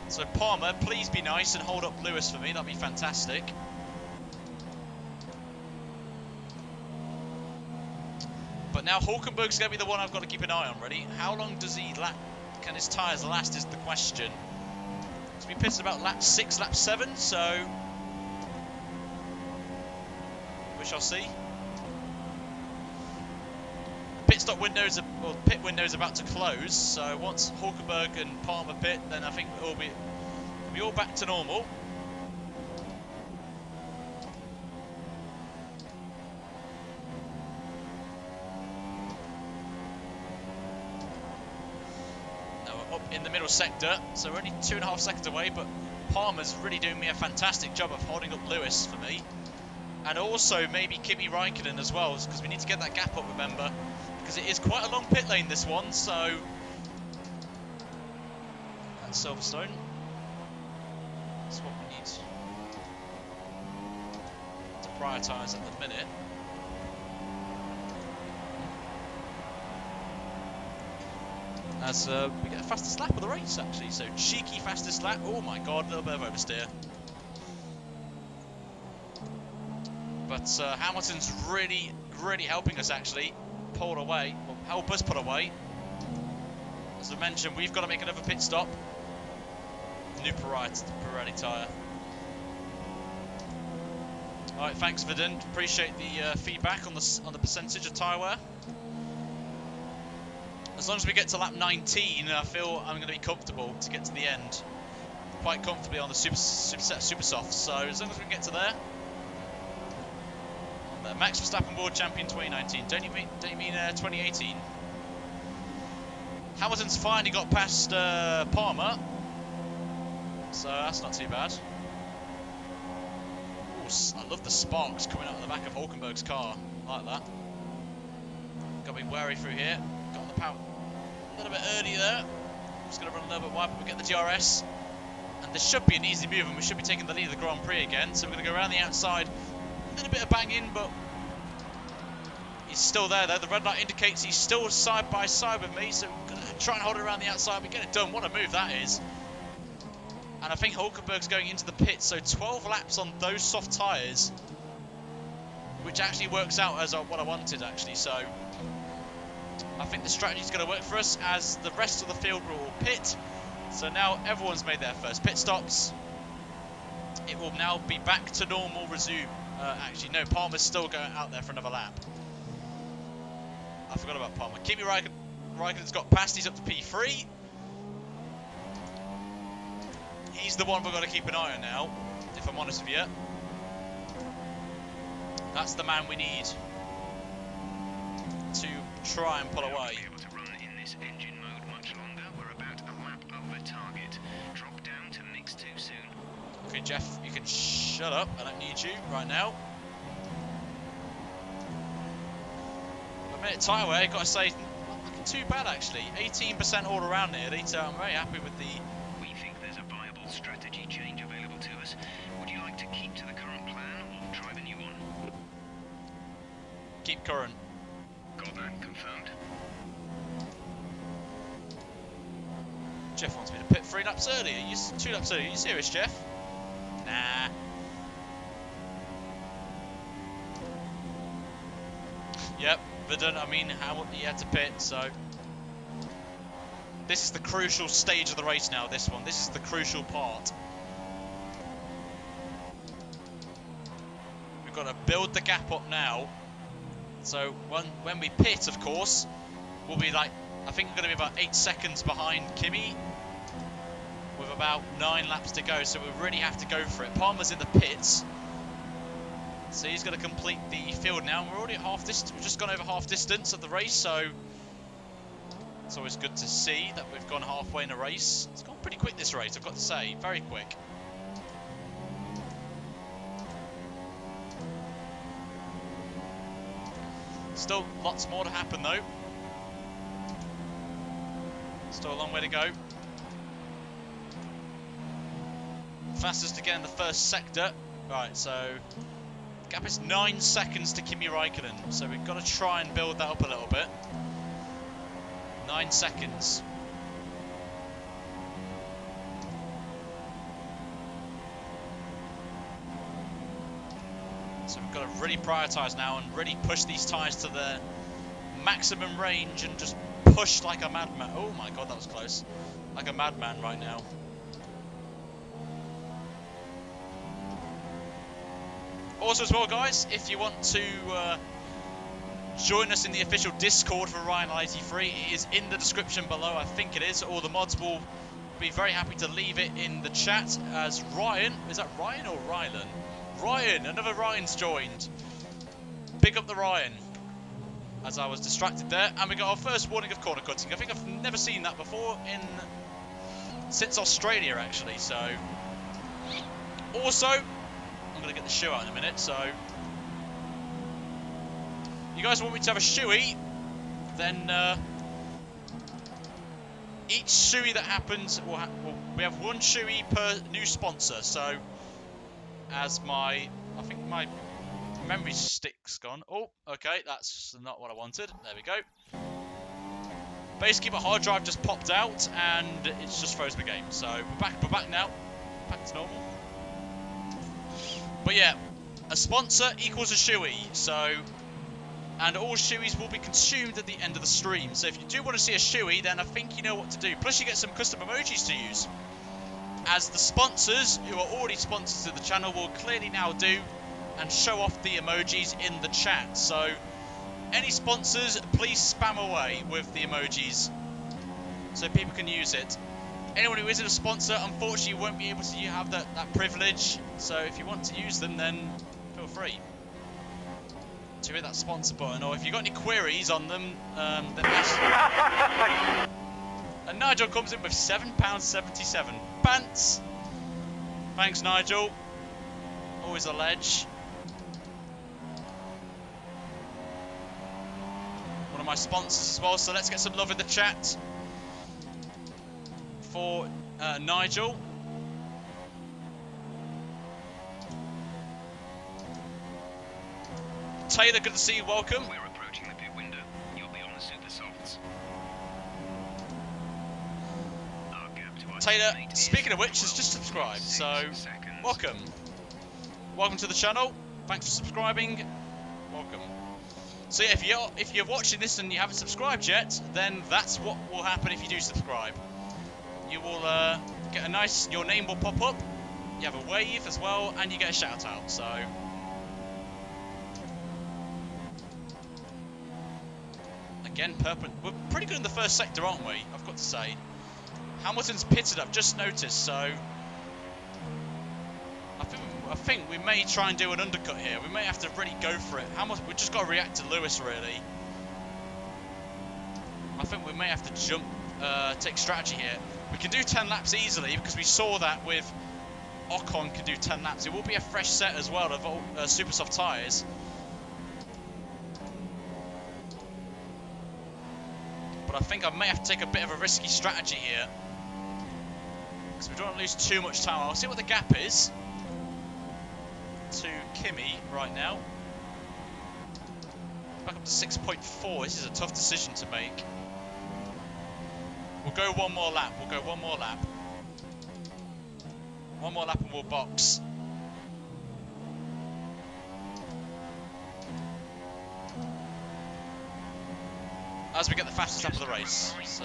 So Palmer, please be nice and hold up Lewis for me, that'd be fantastic. But now Hulkenberg's going to be the one I've got to keep an eye on, ready? How long does he can his tyres last is the question. So we pitted about lap 6, lap 7, so we shall see. Pit window's about to close, so once Hulkenberg and Palmer pit, then I think we'll be all back to normal. In the middle sector, so we're only 2.5 seconds away, but Palmer's really doing me a fantastic job of holding up Lewis for me, and also maybe Kimi Raikkonen as well, because we need to get that gap up, remember, because it is quite a long pit lane this one. So that's Silverstone, that's what we need to prioritise at the minute. As we get a fastest lap of the race actually, so cheeky fastest lap. Oh my god, a little bit of oversteer. But Hamilton's really helping us actually pull away, or help us pull away. As I mentioned, we've got to make another pit stop. New Pirelli tyre. Alright, thanks Vidin, appreciate the feedback on the percentage of tyre wear. As long as we get to lap 19, I feel I'm going to be comfortable to get to the end. Quite comfortably on the super soft, so as long as we can get to there. Max Verstappen World Champion 2019, don't you mean 2018? Hamilton's finally got past Palmer, so that's not too bad. Ooh, I love the sparks coming out of the back of Hulkenberg's car, I like that. Got to be wary through here, got on the power. A little bit early there. Just going to run a little bit wide, but we get the DRS. And this should be an easy move, and we should be taking the lead of the Grand Prix again. So we're going to go around the outside. A little bit of banging, but he's still there though. The red light indicates he's still side by side with me. So we're going to try and hold it around the outside. We get it done. What a move that is. And I think Hulkenberg's going into the pit. So 12 laps on those soft tyres, which actually works out as what I wanted actually. So I think the strategy is going to work for us, as the rest of the field will all pit. So now everyone's made their first pit stops. It will now be back to normal, resume. Actually, no, Palmer's still going out there for another lap. I forgot about Palmer. Kimi Raikkonen's got past, he's up to P3. He's the one we've got to keep an eye on now, if I'm honest with you. That's the man we need to try and pull away. Be able to run in this engine mode much longer. We're about a lap over target. Drop down to mix too soon. Okay, Jeff, you can shut up. I don't need you right now. A minute tyre wear, got to say, not looking too bad actually. 18% all around nearly, so I'm very happy with the. We think there's a viable strategy change available to us. Would you like to keep to the current plan or try the new one? Keep current. Got that confirmed. Jeff wants me to pit 3 laps earlier. 2 laps earlier. Are you serious, Jeff? Nah. Yep, Vidun, I mean, he had to pit, so. This is the crucial stage of the race now, this one. This is the crucial part. We've got to build the gap up now. So when we pit, of course, we'll be like, I think we're going to be about 8 seconds behind Kimi, with about 9 laps to go. So we really have to go for it. Palmer's in the pits, so he's going to complete the field now. We're already at half distance. We've just gone over half distance of the race, so It's always good to see that we've gone halfway in a race. It's gone pretty quick this race, I've got to say. Very quick. Still lots more to happen though. Still a long way to go. Fastest again in the first sector. Right, so gap is 9 seconds to Kimi Raikkonen. So we've got to try and build that up a little bit. 9 seconds. So we've got to really prioritise now and really push these tyres to their maximum range and just push like a madman. Oh my god, that was close. Like a madman right now. Also as well, guys, if you want to join us in the official Discord for Ryan 83, it is in the description below. I think it is. All the mods will be very happy to leave it in the chat. As Ryan, is that Ryan or Rylan? Ryan, another Ryan's joined. Pick up the Ryan. As I was distracted there, and we got our first warning of corner cutting. I think I've never seen that before since Australia, actually. So, also, I'm going to get the shoe out in a minute. So, you guys want me to have a shoey? Then each shoey that happens, we have one shoey per new sponsor. So, as I think my memory stick's gone. Oh, okay, that's not what I wanted. There we go. Basically, my hard drive just popped out and it just froze the game. So we're back now, back to normal. But yeah, a sponsor equals a shoey. So, and all shoeys will be consumed at the end of the stream. So if you do want to see a shoey, then I think you know what to do. Plus, you get some custom emojis to use, as the sponsors who are already sponsors of the channel will clearly now do, and show off the emojis in the chat. So any sponsors, please spam away with the emojis so people can use it. Anyone who isn't a sponsor, unfortunately, won't be able to have that privilege. So if you want to use them, then feel free to hit that sponsor button. Or if you've got any queries on them, then ask. And Nigel comes in with £7.77. Pants. Thanks, Nigel. Always a ledge. One of my sponsors as well, so let's get some love in the chat for Nigel. Taylor, good to see you, welcome. We're approaching the pit window. You'll be on the super softs. Our gap to our Taylor, teammate speaking is of which, has just subscribed, so 6 seconds. welcome. Welcome to the channel. Thanks for subscribing. Welcome. So yeah, if you're watching this and you haven't subscribed yet, then that's what will happen if you do subscribe. You will get a nice, your name will pop up, you have a wave as well, and you get a shout out. So again, we're pretty good in the first sector, aren't we? I've got to say. Hamilton's pitted, I've just noticed, so I think we may try and do an undercut here. We may have to really go for it. We've just got to react to Lewis, really. I think we may have to jump, take strategy here. We can do 10 laps easily because we saw that with Ocon can do 10 laps. It will be a fresh set as well of super soft tyres. But I think I may have to take a bit of a risky strategy here, because we don't want to lose too much time. I'll see what the gap is to Kimi right now. Back up to 6.4. This is a tough decision to make. We'll go one more lap. We'll go one more lap. One more lap and we'll box. As we get the fastest lap of the race. So.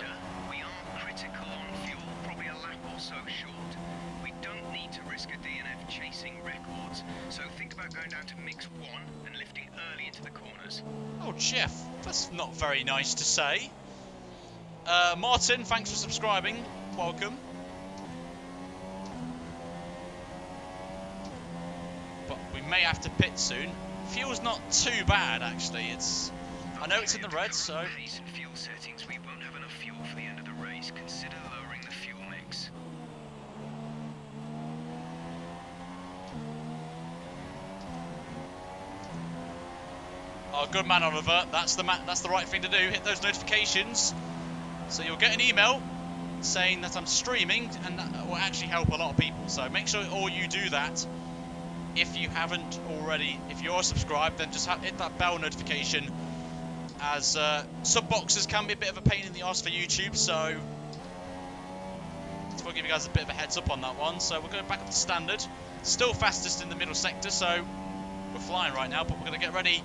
We are critical on fuel, probably a lap or so short. We don't need to risk a DNF chasing records, so think about going down to mix 1 and lifting early into the corners. Oh, Jeff, that's not very nice to say. Martin, thanks for subscribing. Welcome. But we may have to pit soon. Fuel's not too bad, actually. It's I know it's in the red, so... Pace and fuel settings, we won't have enough fuel for the end of the race. Consider lowering the fuel mix. Oh, good man, Oliver. That's the right thing to do. Hit those notifications, so you'll get an email saying that I'm streaming, and that will actually help a lot of people. So make sure all you do that. If you haven't already, if you're subscribed, then just hit that bell notification, as sub boxes can be a bit of a pain in the arse for YouTube. So we'll give you guys a bit of a heads up on that one. So we're going back up to standard. Still fastest in the middle sector, so we're flying right now. But we're going to get ready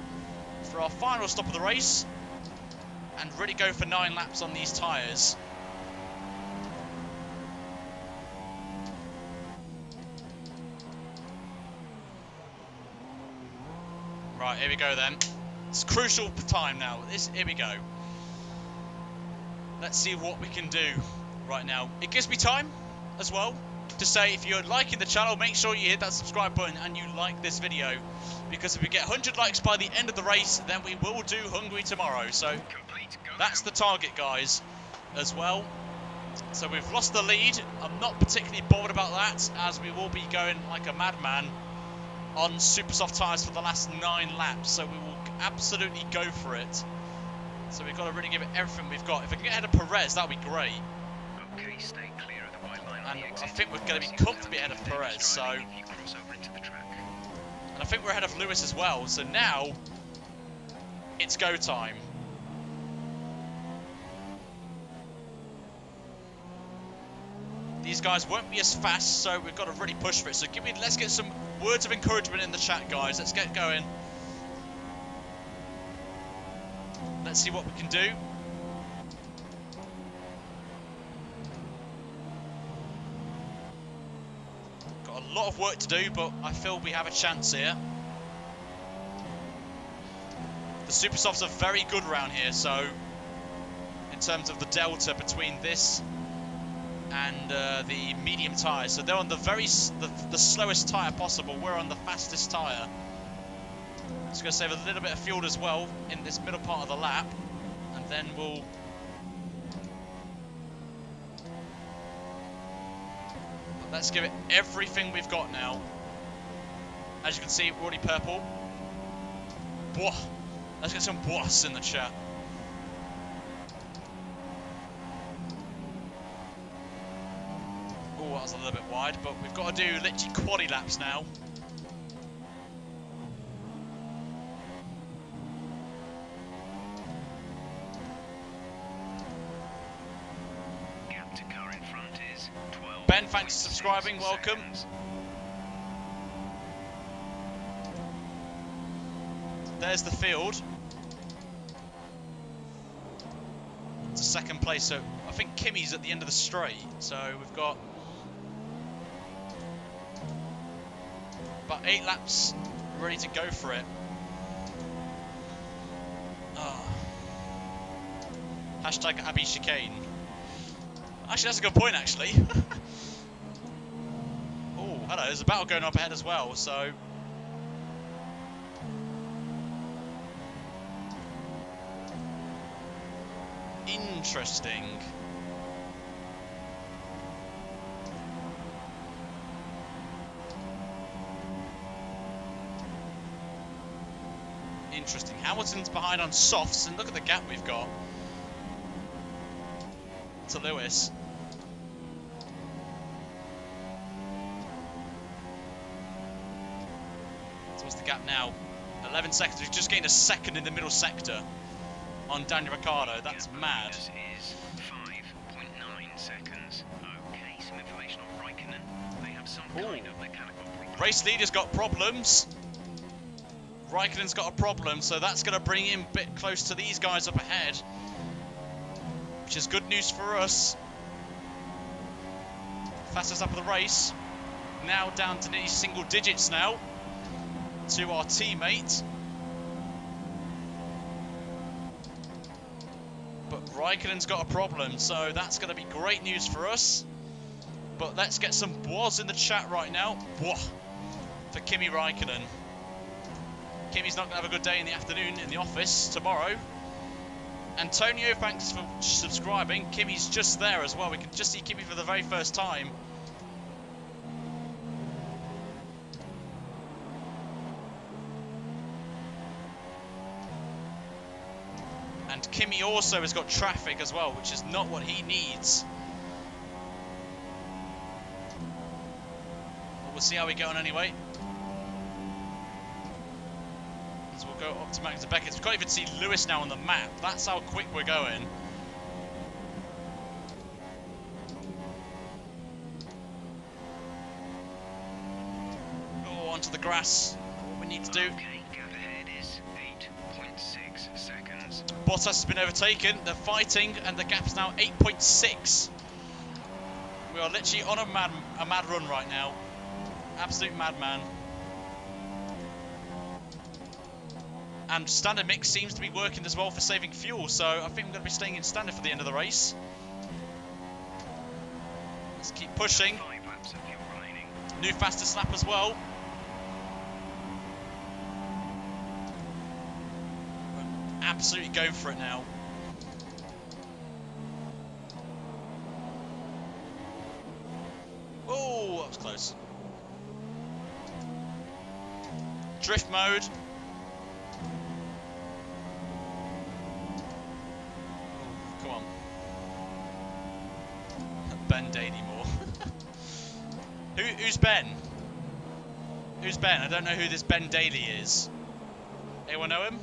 for our final stop of the race and really go for 9 laps on these tyres. Right, here we go then. It's crucial time now. Here we go. Let's see what we can do right now. It gives me time as well to say, if you're liking the channel, make sure you hit that subscribe button and you like this video, because if we get 100 likes by the end of the race, then we will do Hungary tomorrow. So that's the target, guys, as well. So we've lost the lead. I'm not particularly bothered about that, as we will be going like a madman on super soft tyres for the last 9 laps. So we will absolutely go for it. So we've got to really give it everything we've got. If we can get ahead of Perez, that would be great. Okay, stay clear of the white line on And the exit. I think we're going to be comfortably ahead of Perez. So, If you cross over into the track. and I think we're ahead of Lewis as well. So now it's go time. These guys won't be as fast, so we've got to really push for it. So let's get some words of encouragement in the chat, guys. Let's get going. Let's see what we can do. Got a lot of work to do, but I feel we have a chance here. The super softs are very good around here, so in terms of the delta between this and the medium tyres, so they're on the slowest tyre possible. We're on the fastest tyre. It's going to save a little bit of fuel as well in this middle part of the lap, and then we'll let's give it everything we've got now. As you can see, we're already purple. Boah. Let's get some boss in the chat. Oh, that was a little bit wide, but we've got to do literally quaddy laps now. Gap to car in front is 12. Ben, thanks for subscribing. Welcome. Seconds. There's the field. It's a second place, so I think Kimi's at the end of the straight. So we've got about 8 laps ready to go for it. Oh. Hashtag Abbey Chicane. Actually, that's a good point, actually. Oh, hello, there's a battle going up ahead as well, so interesting. Interesting. Hamilton's behind on softs, and look at the gap we've got to Lewis. So what's the gap now? 11 seconds. We've just gained a second in the middle sector on Daniel Ricciardo. That's mad. Is 5.9 seconds. Okay, some information on Raikkonen. They have some kind of mechanical problem. Race leader's got problems. Raikkonen's got a problem, so that's going to bring him a bit close to these guys up ahead, which is good news for us. Fastest lap of the race. Now down to nearly single digits now to our teammate. But Raikkonen's got a problem, so that's going to be great news for us. But let's get some boas in the chat right now. Boah for Kimi Raikkonen. Kimi's not going to have a good day in the afternoon in the office tomorrow. Antonio, thanks for subscribing. Kimmy's just there as well. We can just see Kimmy for the very first time. And Kimmy also has got traffic as well, which is not what he needs. But we'll see how we get on anyway. As we'll go up to Max and Beckett. We can't even see Lewis now on the map. That's how quick we're going. Oh, onto the grass. What we need to do. Okay, gap ahead is 8.6 seconds. Bottas has been overtaken, they're fighting, and the gap is now 8.6. We are literally on a mad run right now. Absolute madman. And standard mix seems to be working as well for saving fuel, so I think I'm going to be staying in standard for the end of the race. Let's keep pushing. 5 laps of fuel remaining. New fastest lap as well. Absolutely going for it now. Oh, that was close. Drift mode. Oh, come on. Ben Daly more. Who's Ben? Who's Ben? I don't know who this Ben Daly is. Anyone know him?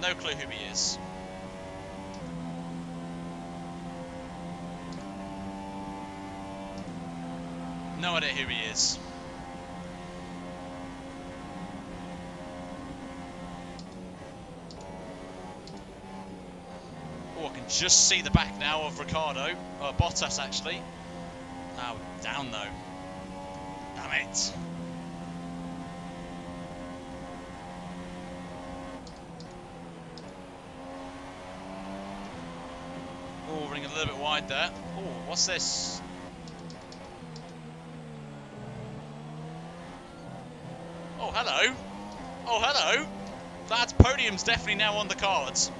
No clue who he is. No idea who he is. Oh, I can just see the back now of Ricciardo. Bottas, actually. Oh, down though. Damn it. Oh, running a little bit wide there. Oh, what's this? Oh, hello. Oh, hello. That podium's definitely now on the cards.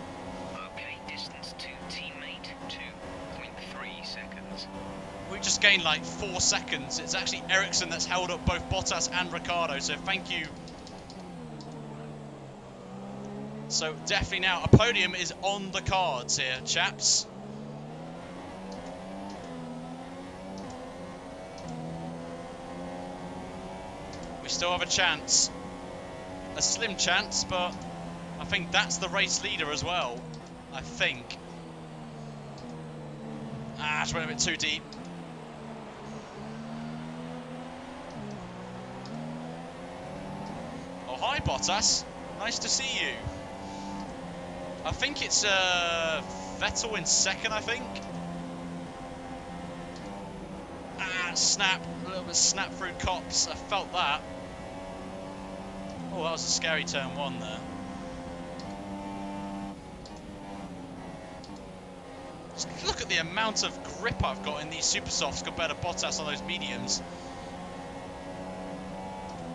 Okay, distance to teammate 2.3 seconds. We just gained like 4 seconds. It's actually Ericsson that's held up both Bottas and Ricciardo, so thank you. So definitely now a podium is on the cards here, chaps. Still have a chance, a slim chance, but I think that's the race leader as well. I think. Ah, just went a bit too deep. Oh, hi Bottas, nice to see you. I think it's Vettel in second, I think. Ah, snap, a little bit snap through cops, I felt that. Oh, that was a scary turn one there. Just look at the amount of grip I've got in these super softs compared to Bottas on those mediums.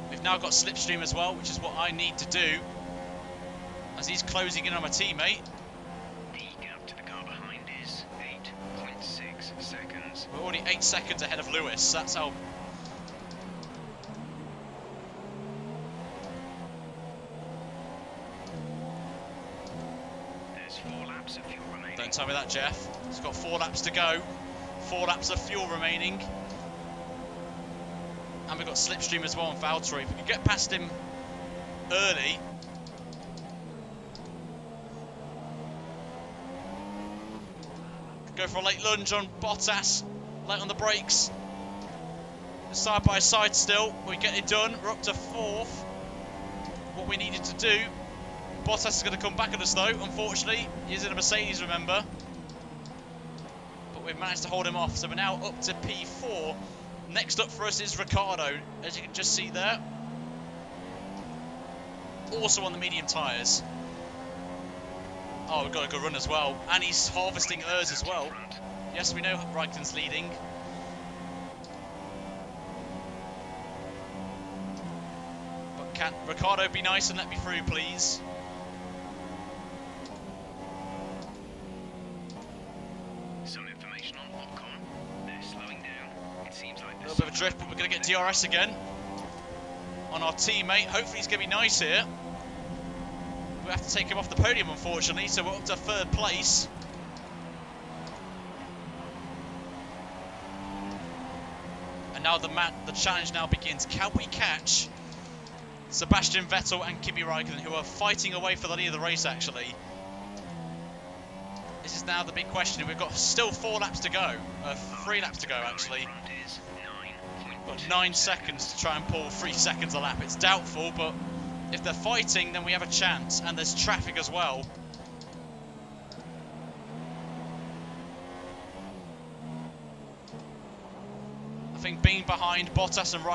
We've now got slipstream as well, which is what I need to do, as he's closing in on my teammate. The gap to the car behind is 8.6 seconds. We're already 8 seconds ahead of Lewis. That's how. Laps of fuel remaining. Don't tell me that, Jeff. He's got 4 laps to go. 4 laps of fuel remaining. And we've got slipstream as well on Valtteri. If we can get past him early. Go for a late lunge on Bottas. Late on the brakes. Side by side still. We get it done. We're up to 4th. What we needed to do. Bottas is going to come back at us though, unfortunately. He's in a Mercedes, remember. But we've managed to hold him off, so we're now up to P4. Next up for us is Ricciardo, as you can just see there. Also on the medium tyres. Oh, we've got a good run as well. And he's harvesting hers as well. Yes, we know Raikkonen's leading. Can Ricciardo be nice and let me through, please? Some information on Ocon. They're slowing down. It seems like A little bit of a drift, but we're going to get DRS again on our teammate. Hopefully he's going to be nice here. We have to take him off the podium, unfortunately, so we're up to 3rd place. And now the challenge now begins. Can we catch Sebastian Vettel and Kimi Raikkonen, who are fighting away for the lead of the race, actually? This is now the big question. We've got still 4 laps to go. 3 laps to go, actually. Got 9 seconds to try and pull 3 seconds a lap. It's doubtful, but if they're fighting, then we have a chance. And there's traffic as well. I think being behind Bottas and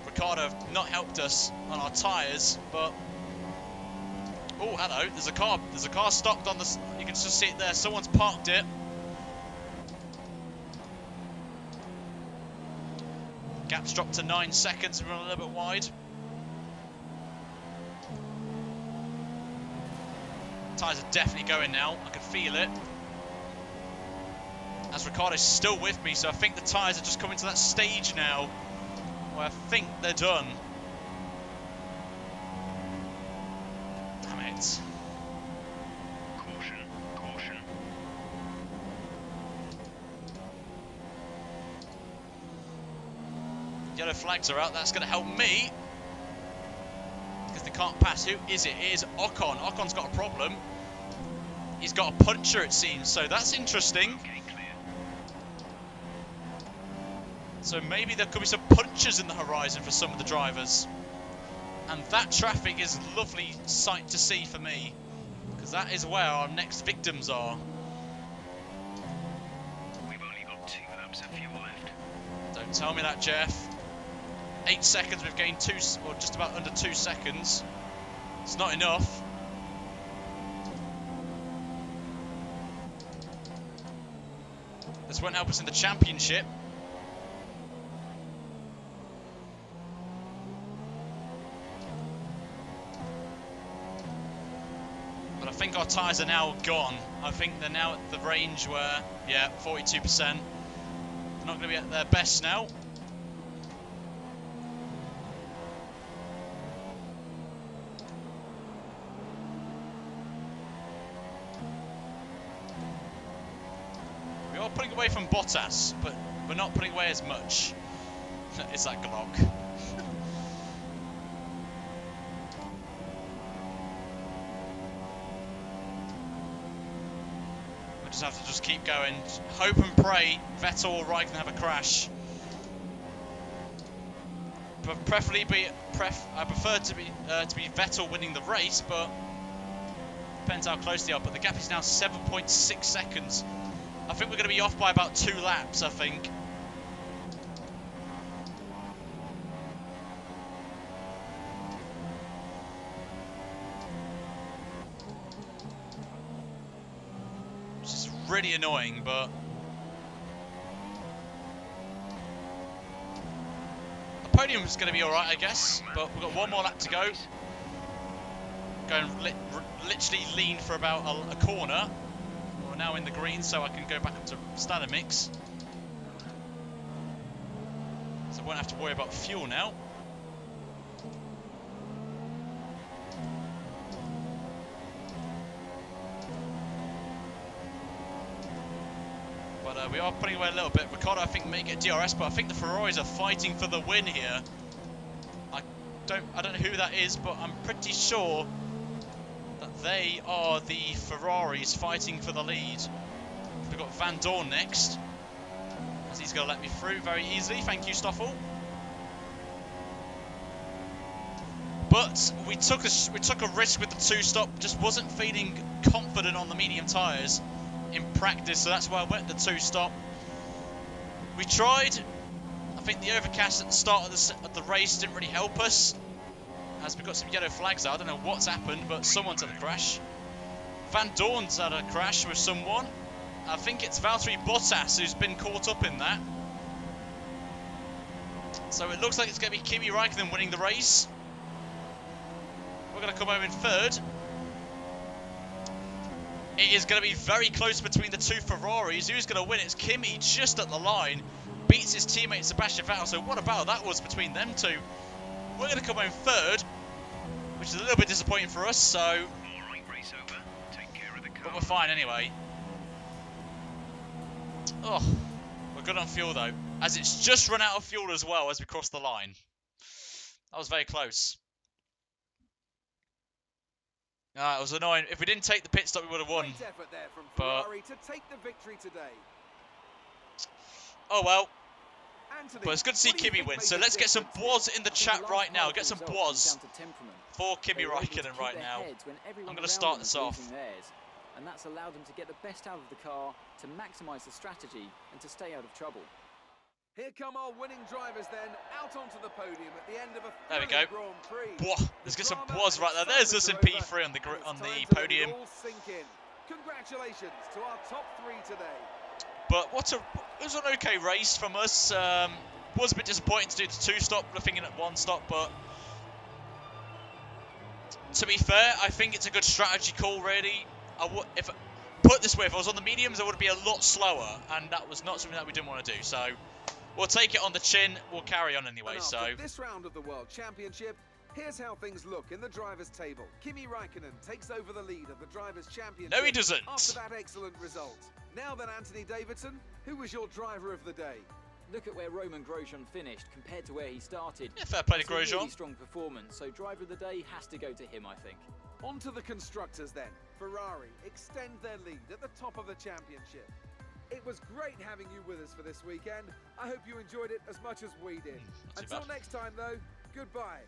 Ricciardo have not helped us on our tyres, but... Oh, hello, there's a car stopped on the... You can just see it there, someone's parked it. Gap's dropped to 9 seconds, we're a little bit wide. Tyres are definitely going now, I can feel it. As Ricciardo's still with me, so I think the tyres are just coming to that stage now where I think they're done. Damn it. Caution, caution. Yellow flags are out, that's going to help me. Because they can't pass. Who is it? It is Ocon. Ocon's got a problem. He's got a puncher, it seems, so that's interesting. Okay, clear. So maybe there could be some punches in the horizon for some of the drivers. And that traffic is a lovely sight to see for me, because that is where our next victims are. We've only got 2 laps of fuel left. Don't tell me that, Jeff. 8 seconds, we've gained 2, or just about under 2 seconds. It's not enough. This won't help us in the championship. But I think our tyres are now gone. I think they're now at the range where, yeah, 42%. They're not going to be at their best now. We are pulling away from Bottas, but we're not pulling away as much. It's that Glock. We just have to just keep going. Hope and pray Vettel or Raikkonen have a crash. But preferably I prefer to be Vettel winning the race, but depends how close they are. But the gap is now 7.6 seconds. I think we're going to be off by about 2 laps, I think. Which is really annoying, but... the podium is going to be alright, I guess. But we've got 1 more lap to go. Going literally lean for about a corner. We're now in the green, so I can go back up to standard mix. So I won't have to worry about fuel now. But we are putting away a little bit. Ricciardo, I think, may get DRS, but I think the Ferraris are fighting for the win here. I don't know who that is, but I'm pretty sure that they are the Ferraris fighting for the lead. We've got Van Dorn next, as he's going to let me through very easily. Thank you, Stoffel. But we took a risk with the 2-stop. Just wasn't feeling confident on the medium tyres in practice, so that's why I went the 2-stop. We tried. I think the overcast at the start of the race didn't really help us, as we've got some yellow flags out. I don't know what's happened, but someone's had a crash. Van Dorn's had a crash with someone. I think it's Valtteri Bottas who's been caught up in that. So it looks like it's going to be Kimi Raikkonen winning the race. We're going to come home in third. It is going to be very close between the two Ferraris. Who's going to win? It's Kimi just at the line. Beats his teammate Sebastian Vettel. So what a battle that was between them two. We're going to come home third, which is a little bit disappointing for us. So, Alright, race over. Take care of the car. but we're fine anyway. Oh, we're good on fuel though, as it's just run out of fuel as well as we cross the line. That was very close. It was annoying. If we didn't take the pit stop, we would have won. Great effort there from But Ferrari to take the victory today. oh well. Anthony, But it's good to see what do you Kimi think win. made So the let's get some difference? bwaz in the chat right now. Get some bwaz for Kimi Räikkönen right now. I'm going to start this off. And that's allowed them to get the best out of the car, to maximise the strategy and to stay out of trouble. Here come our winning drivers then, out onto the podium at the end of a There we go. Grand Prix. Bwah, let's get some bwaz right there. There's us in P3 on the podium. Congratulations to our top three today. But it was an okay race from us. Was a bit disappointing to do the 2-stop, looking in at 1-stop, but to be fair, I think it's a good strategy call, really. If put this way, if I was on the mediums, I would be a lot slower, and that was not something that we didn't want to do. So we'll take it on the chin. We'll carry on anyway. And So after this round of the World Championship, here's how things look in the drivers' table. Kimi Räikkönen takes over the lead of the drivers' championship. No, he doesn't. After that excellent result. Now then, Anthony Davidson, who was your driver of the day? Look at where Roman Grosjean finished compared to where he started. yeah, fair play to It's a really Grosjean. strong performance, so driver of the day has to go to him, I think. On to the constructors then. Ferrari extend their lead at the top of the championship. It was great having you with us for this weekend. I hope you enjoyed it as much as we did. Not too Until bad. next time though, goodbye.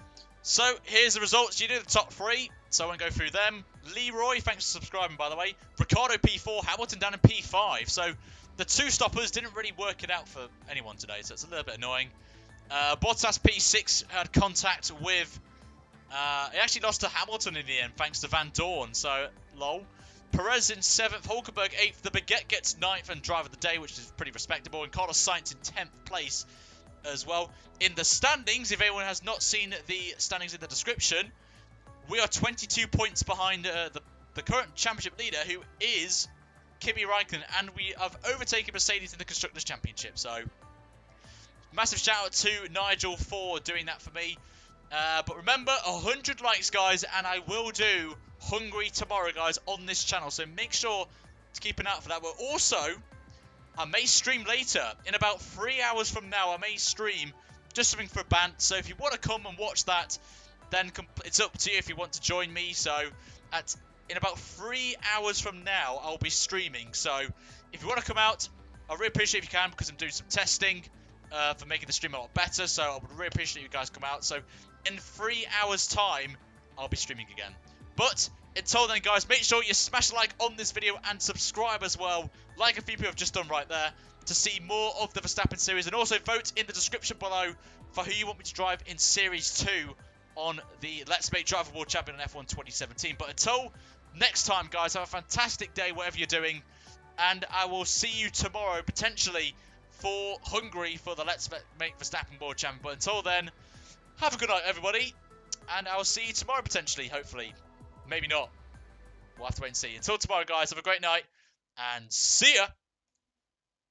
So here's the results. You do the top 3, so I won't go through them. Leroy, thanks for subscribing, by the way. Ricciardo P4, Hamilton down in P5. So the 2-stoppers didn't really work it out for anyone today, so it's a little bit annoying. Bottas P6 had contact with... he actually lost to Hamilton in the end, thanks to Van Dorn, so lol. Perez in 7th, Hulkenberg 8th, the Baguette gets 9th and driver of the day, which is pretty respectable, and Carlos Sainz in 10th place as well. In the standings, if anyone has not seen the standings in the description, we are 22 points behind the current championship leader, who is Kimi Räikkönen, and we have overtaken Mercedes in the Constructors' Championship. So, massive shout out to Nigel for doing that for me. But remember, 100 likes, guys, and I will do Hungary tomorrow, guys, on this channel. So make sure to keep an eye out for that. But also, I may stream later. In about 3 hours from now, I may stream just something for Bant. So if you want to come and watch that, then it's up to you if you want to join me. So in about 3 hours from now, I'll be streaming. So if you want to come out, I really appreciate if you can, because I'm doing some testing for making the stream a lot better. So I would really appreciate you guys come out. So in 3 hours time, I'll be streaming again. But until then, guys, make sure you smash a like on this video and subscribe as well, like a few people have just done right there, to see more of the Verstappen series. And also vote in the description below for who you want me to drive in Series 2 on the Let's Make Driver World Champion on F1 2017. But until next time, guys, have a fantastic day, whatever you're doing. And I will see you tomorrow, potentially, for Hungary for the Let's Make Verstappen World Champion. But until then, have a good night, everybody. And I'll see you tomorrow, potentially, hopefully. Maybe not. We'll have to wait and see. Until tomorrow, guys, have a great night. And see ya!